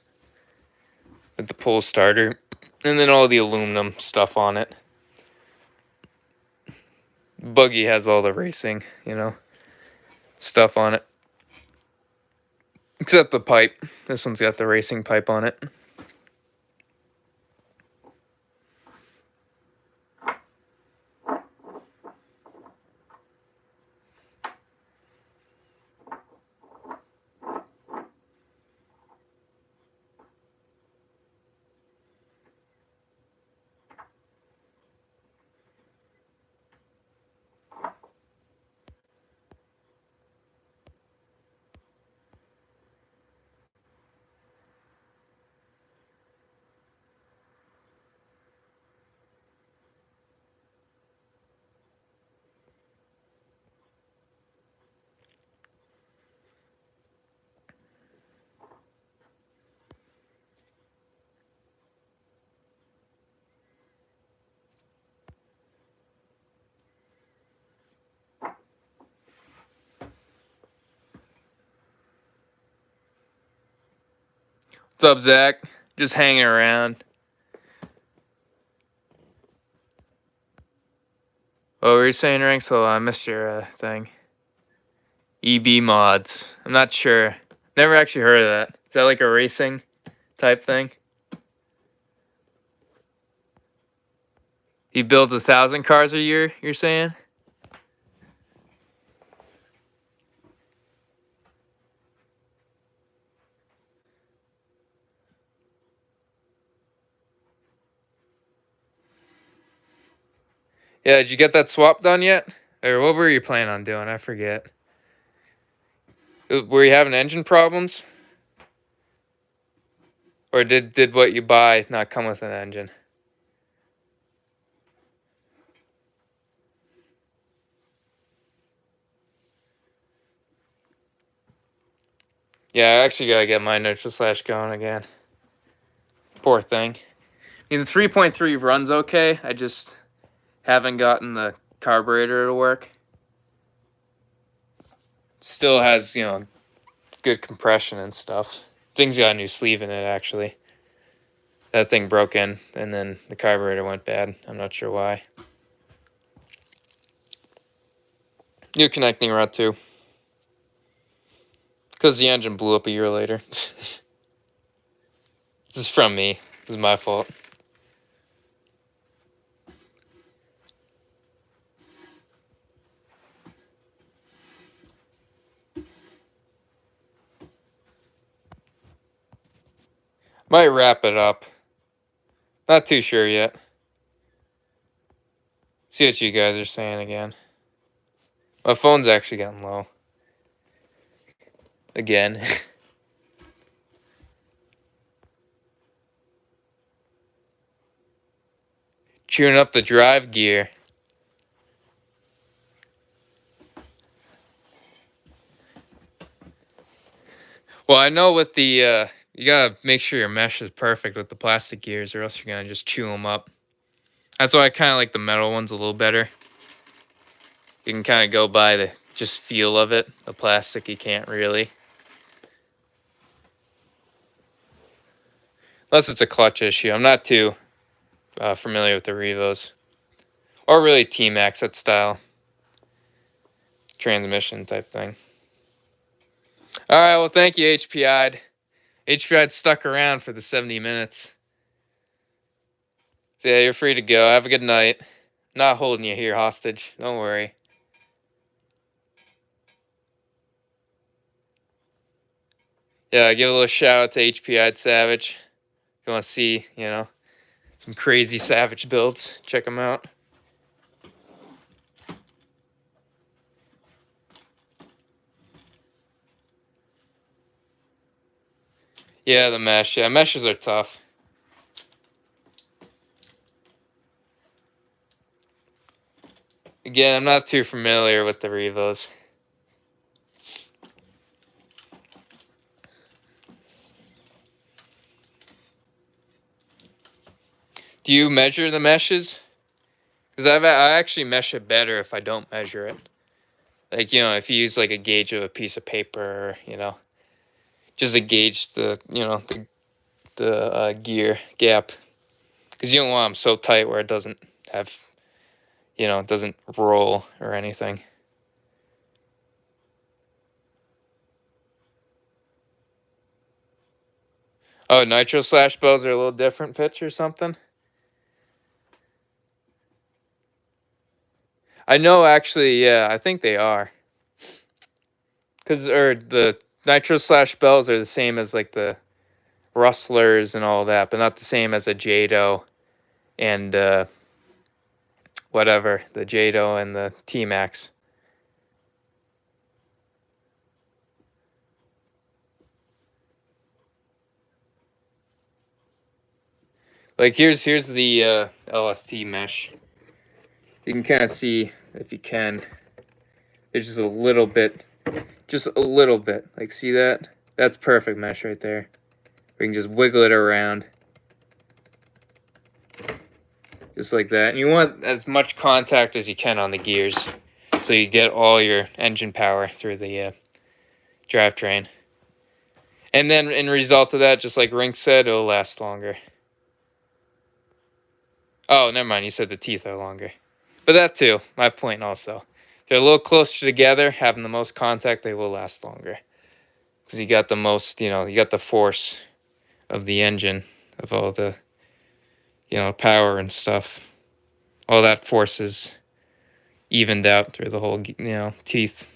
With the pull starter. And then all the aluminum stuff on it. Buggy has all the racing, stuff on it. Except the pipe. This one's got the racing pipe on it. What's up, Zach? Just hanging around. What were you saying, Ranks? Oh, I missed your thing. EB mods. I'm not sure. Never actually heard of that. Is that like a racing type thing? He builds 1,000 cars a year, you're saying? Yeah, did you get that swap done yet? Or what were you planning on doing? I forget. Were you having engine problems? Or did what you buy not come with an engine? Yeah, I actually gotta get my neutral slash going again. Poor thing. I mean, the 3.3 runs okay. I just haven't gotten the carburetor to work. Still has, good compression and stuff. Thing's got a new sleeve in it, actually. That thing broke in, and then the carburetor went bad. I'm not sure why. New connecting rod, too. Because the engine blew up a year later. This is from me. This is my fault. Might wrap it up. Not too sure yet. See what you guys are saying again. My phone's actually gotten low. Again. Chewing up the drive gear. Well, I know with the, you gotta make sure your mesh is perfect with the plastic gears or else you're gonna just chew them up. That's why I kind of like the metal ones a little better. You can kind of go by the just feel of it. The plastic, you can't really. Unless it's a clutch issue. I'm not too familiar with the Revos. Or really T-Max, that style. Transmission type thing. Alright, well thank you, HPI'd. HPI'd stuck around for the 70 minutes. So yeah, you're free to go. Have a good night. Not holding you here hostage. Don't worry. Yeah, give a little shout out to HPI'd Savage. If you want to see, some crazy Savage builds, check them out. Yeah, the mesh. Yeah, meshes are tough. Again, I'm not too familiar with the Revos. Do you measure the meshes? Because I actually mesh it better if I don't measure it. Like, you know, if you use like a gauge of a piece of paper, or, you know, just to gauge the, you know, the gear gap. Because you don't want them so tight where it doesn't have, you know, it doesn't roll or anything. Oh, Nitro Slash bells are a little different pitch or something? I know, actually, yeah, I think they are. Because, or the Nitro Slash bells are the same as like the Rustlers and all that, but not the same as a Jado and whatever, the Jado and the T-Max. Like here's the LST mesh. You can kind of see, if you can, there's just a little bit, like see that? That's perfect mesh right there. We can just wiggle it around. Just like that. And you want as much contact as you can on the gears, so you get all your engine power through the drivetrain. And then in result of that, just like Rink said, it'll last longer. Oh, never mind. You said the teeth are longer. But that too, my point also. They're a little closer together, having the most contact, they will last longer. Because you got the most, you know, you got the force of the engine, of all the, you know, power and stuff. All that force is evened out through the whole, you know, teeth.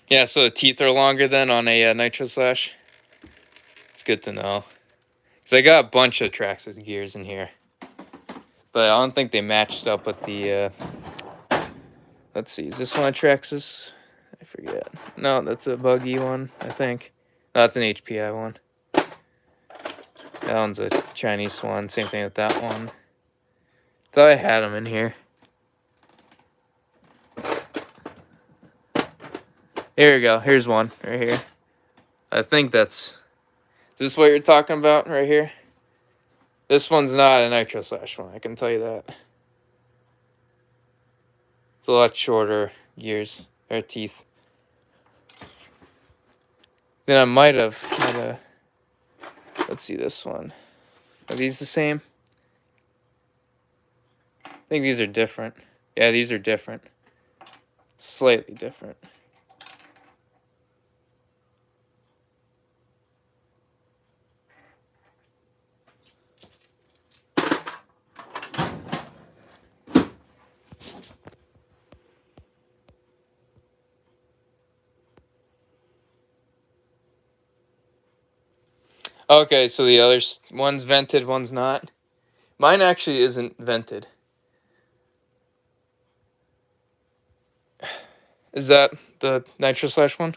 Yeah, so the teeth are longer than on a Nitro Slash. It's good to know. Because I got a bunch of Traxxas gears in here. But I don't think they matched up with the, let's see, is this one a Traxxas? I forget. No, that's a buggy one, I think. No, that's an HPI one. That one's a Chinese one. Same thing with that one. Thought I had them in here. Here we go. Here's one right here. I think that's... Is this what you're talking about right here? This one's not a Nitro Slash one, I can tell you that. It's a lot shorter gears, or teeth. Then I might have had a... Let's see this one. Are these the same? I think these are different. Yeah, these are different. Slightly different. Okay, so the other one's vented, one's not. Mine actually isn't vented. Is that the Nitro Slash one?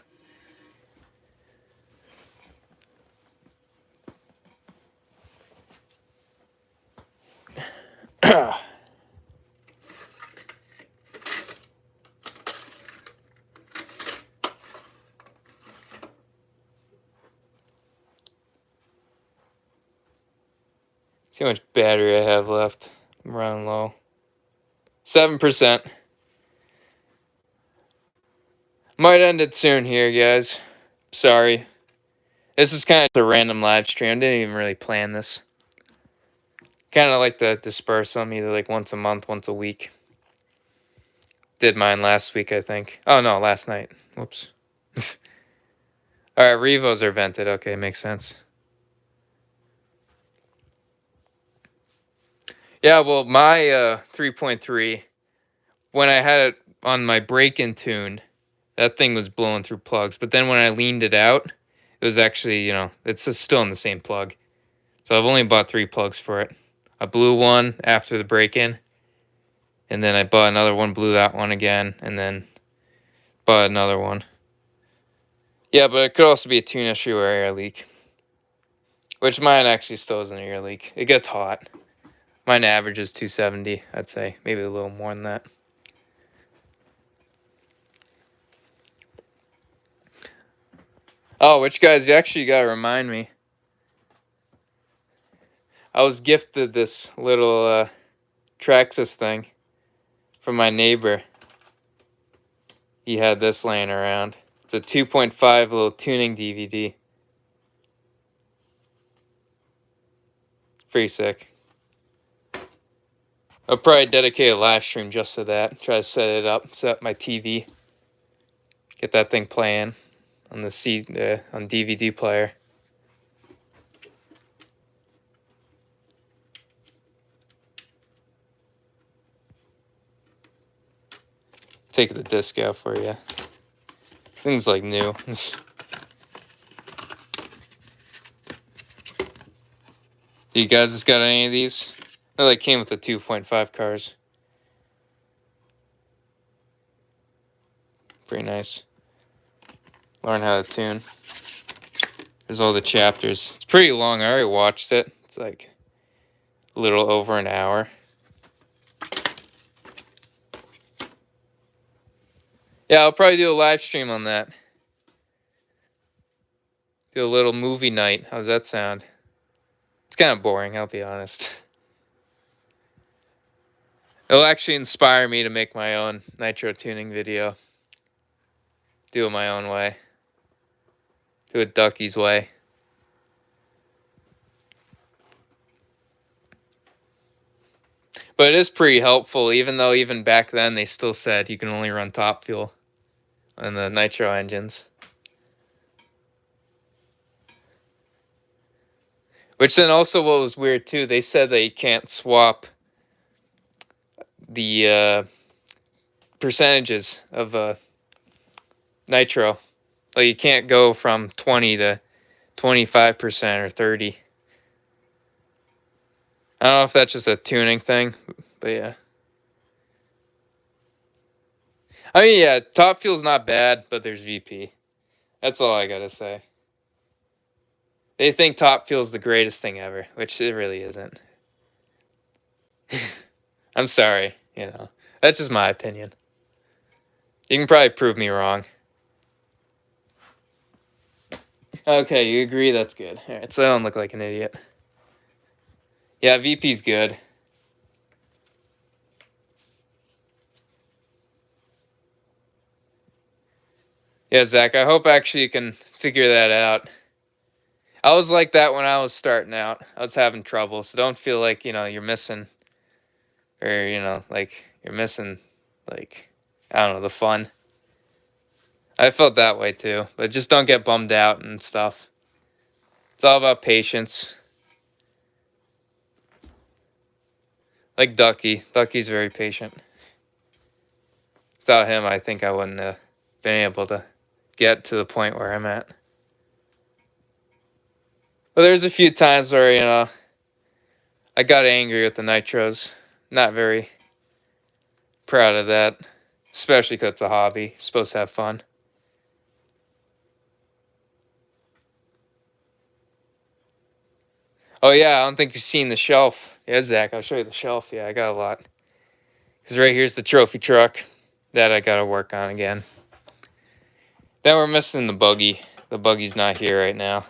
See how much battery I have left. I'm running low. 7%. Might end it soon here, guys. Sorry. This is kind of a random live stream. I didn't even really plan this. Kind of like to disperse them, either like once a month, once a week. Did mine last week, I think. Oh, no, last night. Whoops. Alright, Revos are vented. Okay, makes sense. Yeah, well, my 3.3, when I had it on my break-in tune, that thing was blowing through plugs. But then when I leaned it out, it was actually, you know, it's still in the same plug. So I've only bought 3 plugs for it. I blew one after the break-in, and then I bought another one, blew that one again, and then bought another one. Yeah, but it could also be a tune issue or air leak. Which mine actually still is an air leak. It gets hot. Mine averages 270, I'd say. Maybe a little more than that. Oh, which guys, you actually gotta remind me. I was gifted this little Traxxas thing from my neighbor. He had this laying around. It's a 2.5 little tuning DVD. Pretty sick. I'll probably dedicate a live stream just to that. Try to set it up, set up my TV, get that thing playing on the on DVD player. Take the disc out for you. Things like new. You guys just got any of these? No, they came with the 2.5 cars. Pretty nice. Learn how to tune. There's all the chapters. It's pretty long. I already watched it. It's like a little over an hour. Yeah, I'll probably do a live stream on that. Do a little movie night. How's that sound? It's kind of boring, I'll be honest. It'll actually inspire me to make my own nitro tuning video. Do it my own way. Do it Ducky's way. But it is pretty helpful, even though even back then they still said you can only run top fuel on the nitro engines. Which then also what was weird too, they said that you can't swap the percentages of nitro. Like you can't go from 20 to 25% or 30. I don't know if that's just a tuning thing, but yeah. I mean, yeah, top fuel's not bad, but there's VP. That's all I gotta say. They think top fuel's the greatest thing ever, which it really isn't. I'm sorry, you know. That's just my opinion. You can probably prove me wrong. Okay, you agree? That's good. Alright, so I don't look like an idiot. Yeah, VP's good. Yeah, Zach, I hope actually you can figure that out. I was like that when I was starting out. I was having trouble, so don't feel like, you're missing, or, like, you're missing, like, I don't know, the fun. I felt that way too, but just don't get bummed out and stuff. It's all about patience. Like Ducky. Ducky's very patient. Without him, I think I wouldn't have been able to get to the point where I'm at. But there's a few times where, I got angry with the nitros. Not very proud of that. Especially because it's a hobby. You're supposed to have fun. Oh yeah, I don't think you've seen the shelf. Yeah, Zach, I'll show you the shelf. Yeah, I got a lot. Because right here's the trophy truck that I got to work on again. Then we're missing the buggy. The buggy's not here right now.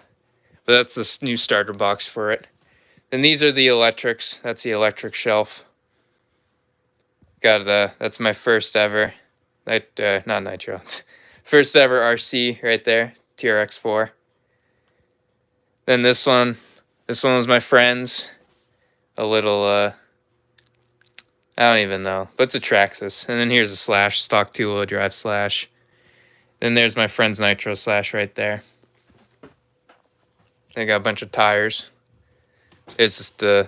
But that's the new starter box for it. And these are the electrics. That's the electric shelf. That's my first ever, not nitro. First ever RC right there, TRX4. Then this one was my friend's. A little, I don't even know, but it's a Traxxas. And then here's a Slash, stock two-wheel drive Slash. Then there's my friend's nitro Slash right there. I got a bunch of tires. It's just the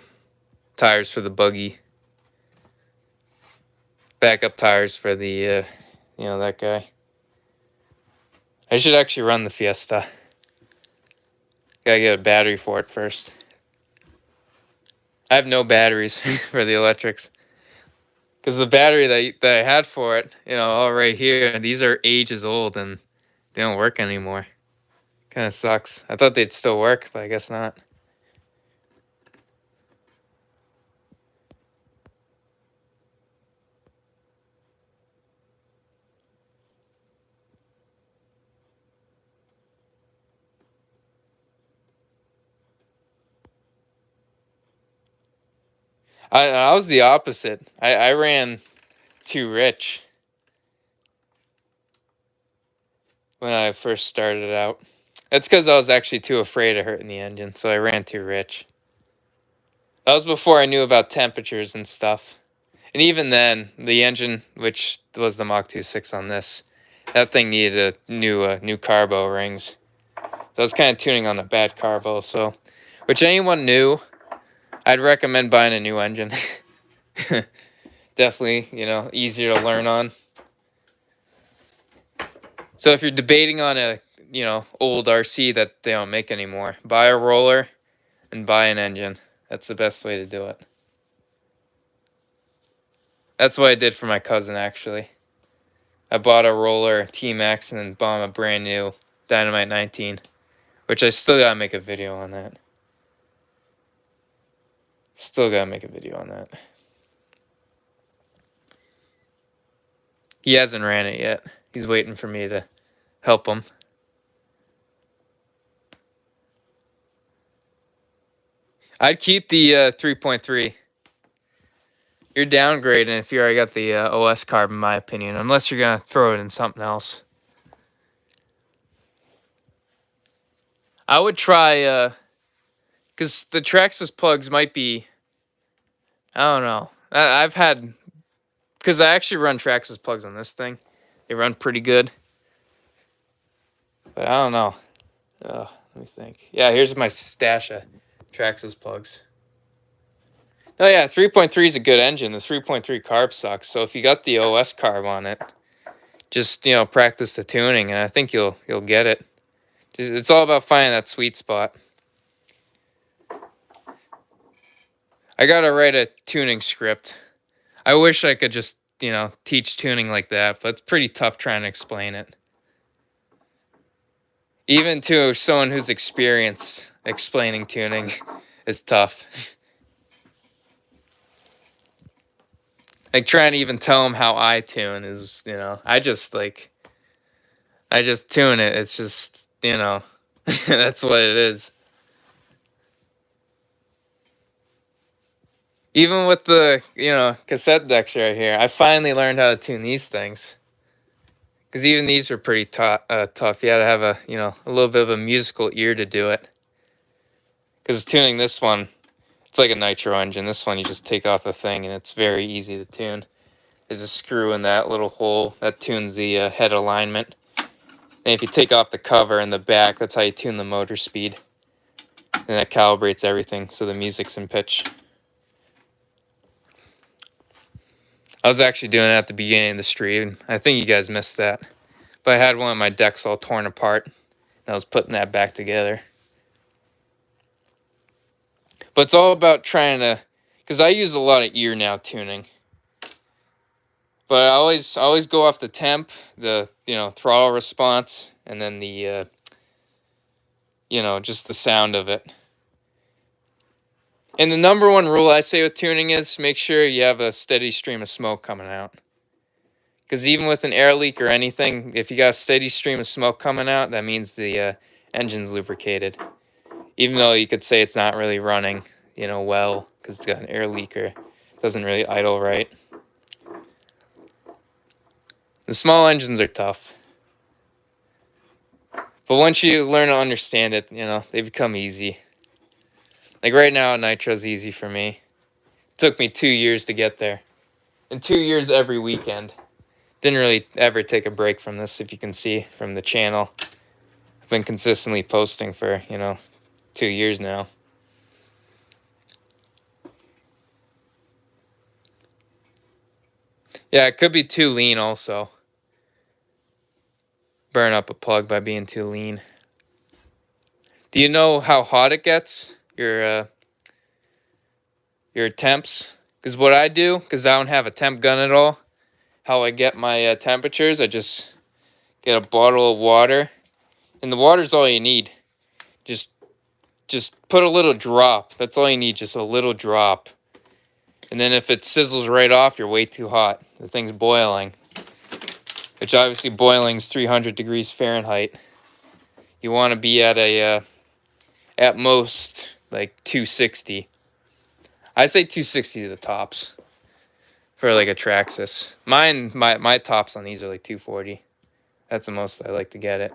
tires for the buggy. Backup tires for the, that guy. I should actually run the Fiesta. Gotta get a battery for it first. I have no batteries for the electrics. Because the battery that I had for it, all right here, these are ages old and they don't work anymore. Kind of sucks. I thought they'd still work, but I guess not. I was the opposite. I ran too rich when I first started out. That's because I was actually too afraid of hurting the engine, so I ran too rich. That was before I knew about temperatures and stuff. And even then, the engine, which was the Mach 2.6 on this, that thing needed a new carbo rings. So I was kind of tuning on a bad carbo. So, which anyone new, I'd recommend buying a new engine. Definitely, easier to learn on. So if you're debating on a, old RC that they don't make anymore, buy a roller and buy an engine. That's the best way to do it. That's what I did for my cousin, actually. I bought a roller T-Max and then bought him a brand new Dynamite 19, which I still gotta make a video on that. Still gotta make a video on that. He hasn't ran it yet. He's waiting for me to help him. I'd keep the 3.3. You're downgrading if you already got the OS carb, in my opinion, unless you're going to throw it in something else. I would try, because the Traxxas plugs might be, I don't know. I've had, because I actually run Traxxas plugs on this thing. They run pretty good. But I don't know. Let me think. Yeah, here's my stash of Traxxas plugs. Oh yeah, 3.3 is a good engine. The 3.3 carb sucks. So if you got the OS carb on it, just practice the tuning, and I think you'll get it. It's all about finding that sweet spot. I gotta write a tuning script. I wish I could just teach tuning like that, but it's pretty tough trying to explain it. Even to someone who's experienced explaining tuning is tough. Like trying to even tell them how I tune is, I just tune it. It's just, that's what it is. Even with the, cassette decks right here, I finally learned how to tune these things. Because even these are pretty tough. You had to have a little bit of a musical ear to do it. Because tuning this one, it's like a nitro engine. This one, you just take off the thing, and it's very easy to tune. There's a screw in that little hole that tunes the head alignment. And if you take off the cover in the back, that's how you tune the motor speed. And that calibrates everything so the music's in pitch. I was actually doing it at the beginning of the stream. I think you guys missed that. But I had one of my decks all torn apart. And I was putting that back together. But it's all about trying to... Because I use a lot of ear now tuning. But I always go off the temp, the throttle response, and then the just the sound of it. And the number one rule I say with tuning is make sure you have a steady stream of smoke coming out. Because even with an air leak or anything, if you got a steady stream of smoke coming out, that means the engine's lubricated. Even though you could say it's not really running, well, because it's got an air leak or doesn't really idle right. The small engines are tough. But once you learn to understand it, they become easy. Like right now, Nitro's easy for me. It took me 2 years to get there. And 2 years every weekend. Didn't really ever take a break from this, if you can see from the channel. I've been consistently posting for, 2 years now. Yeah, it could be too lean also. Burn up a plug by being too lean. Do you know how hot it gets? Your temps? Because what I do, because I don't have a temp gun at all, how I get my temperatures, I just get a bottle of water. And the water's all you need. Just put a little drop. That's all you need, just a little drop. And then if it sizzles right off, you're way too hot. The thing's boiling. Which obviously boiling is 300 degrees Fahrenheit. You want to be at at most, like 260. I say 260 to the tops for like a Traxxas. My tops on these are like 240. That's the most I like to get it.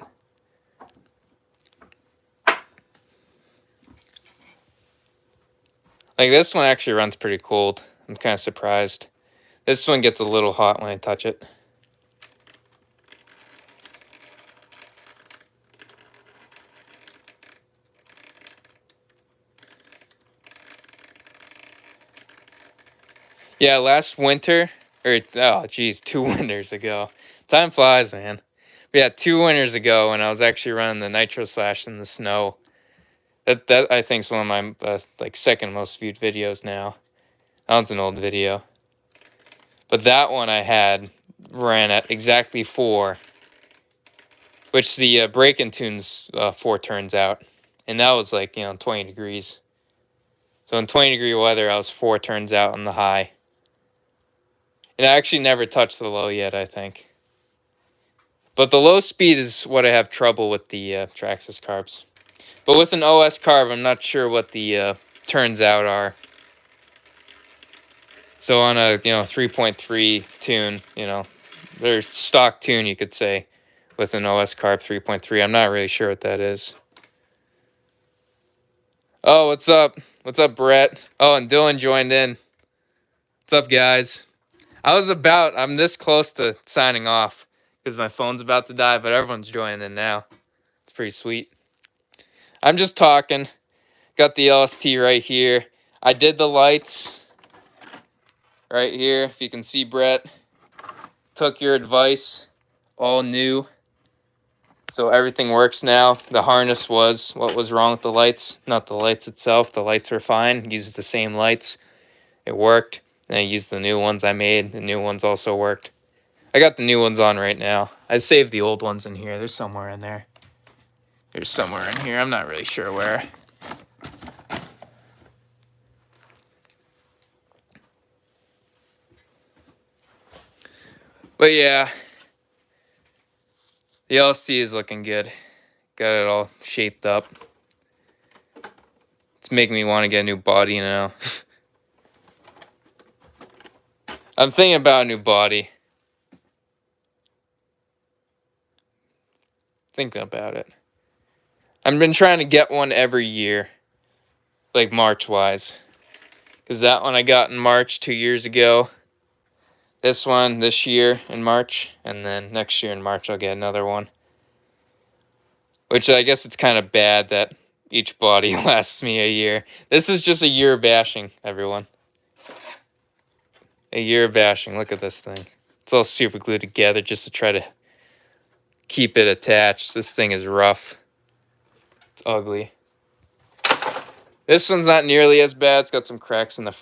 Like this one actually runs pretty cold. I'm kind of surprised. This one gets a little hot when I touch it. Yeah, last winter, or oh geez, 2 winters ago. Time flies, man. But yeah, 2 winters ago when I was actually running the Nitro Slash in the snow. That I think is one of my like second most viewed videos now. That one's an old video. But that one I had ran at exactly 4, which the break-in tunes 4 turns out. And that was like, 20 degrees. So in 20-degree weather, I was 4 turns out on the high. And I actually never touched the low yet, I think. But the low speed is what I have trouble with the Traxxas carbs. But with an OS carb, I'm not sure what the turns out are. So on a 3.3 tune, there's stock tune, you could say, with an OS carb 3.3. I'm not really sure what that is. Oh, what's up? What's up, Brett? Oh, and Dylan joined in. What's up, guys? I'm this close to signing off because my phone's about to die, but everyone's joining in now. It's pretty sweet. I'm just talking. Got the LST right here. I did the lights right here. If you can see, Brett. Took your advice. All new. So everything works now. The harness was what was wrong with the lights. Not the lights itself. The lights were fine. Used the same lights. It worked. And I used the new ones I made. The new ones also worked. I got the new ones on right now. I saved the old ones in here. There's somewhere in there. There's somewhere in here. I'm not really sure where. But yeah. The LST is looking good. Got it all shaped up. It's making me want to get a new body now. I'm thinking about a new body. Thinking about it. I've been trying to get one every year. Like March-wise. Because that one I got in March 2 years ago. This one this year in March. And then next year in March I'll get another one. Which I guess it's kind of bad that each body lasts me a year. This is just a year of bashing, everyone. A year of bashing. Look at this thing. It's all super glued together just to try to keep it attached. This thing is rough. It's ugly. This one's not nearly as bad. It's got some cracks in the front.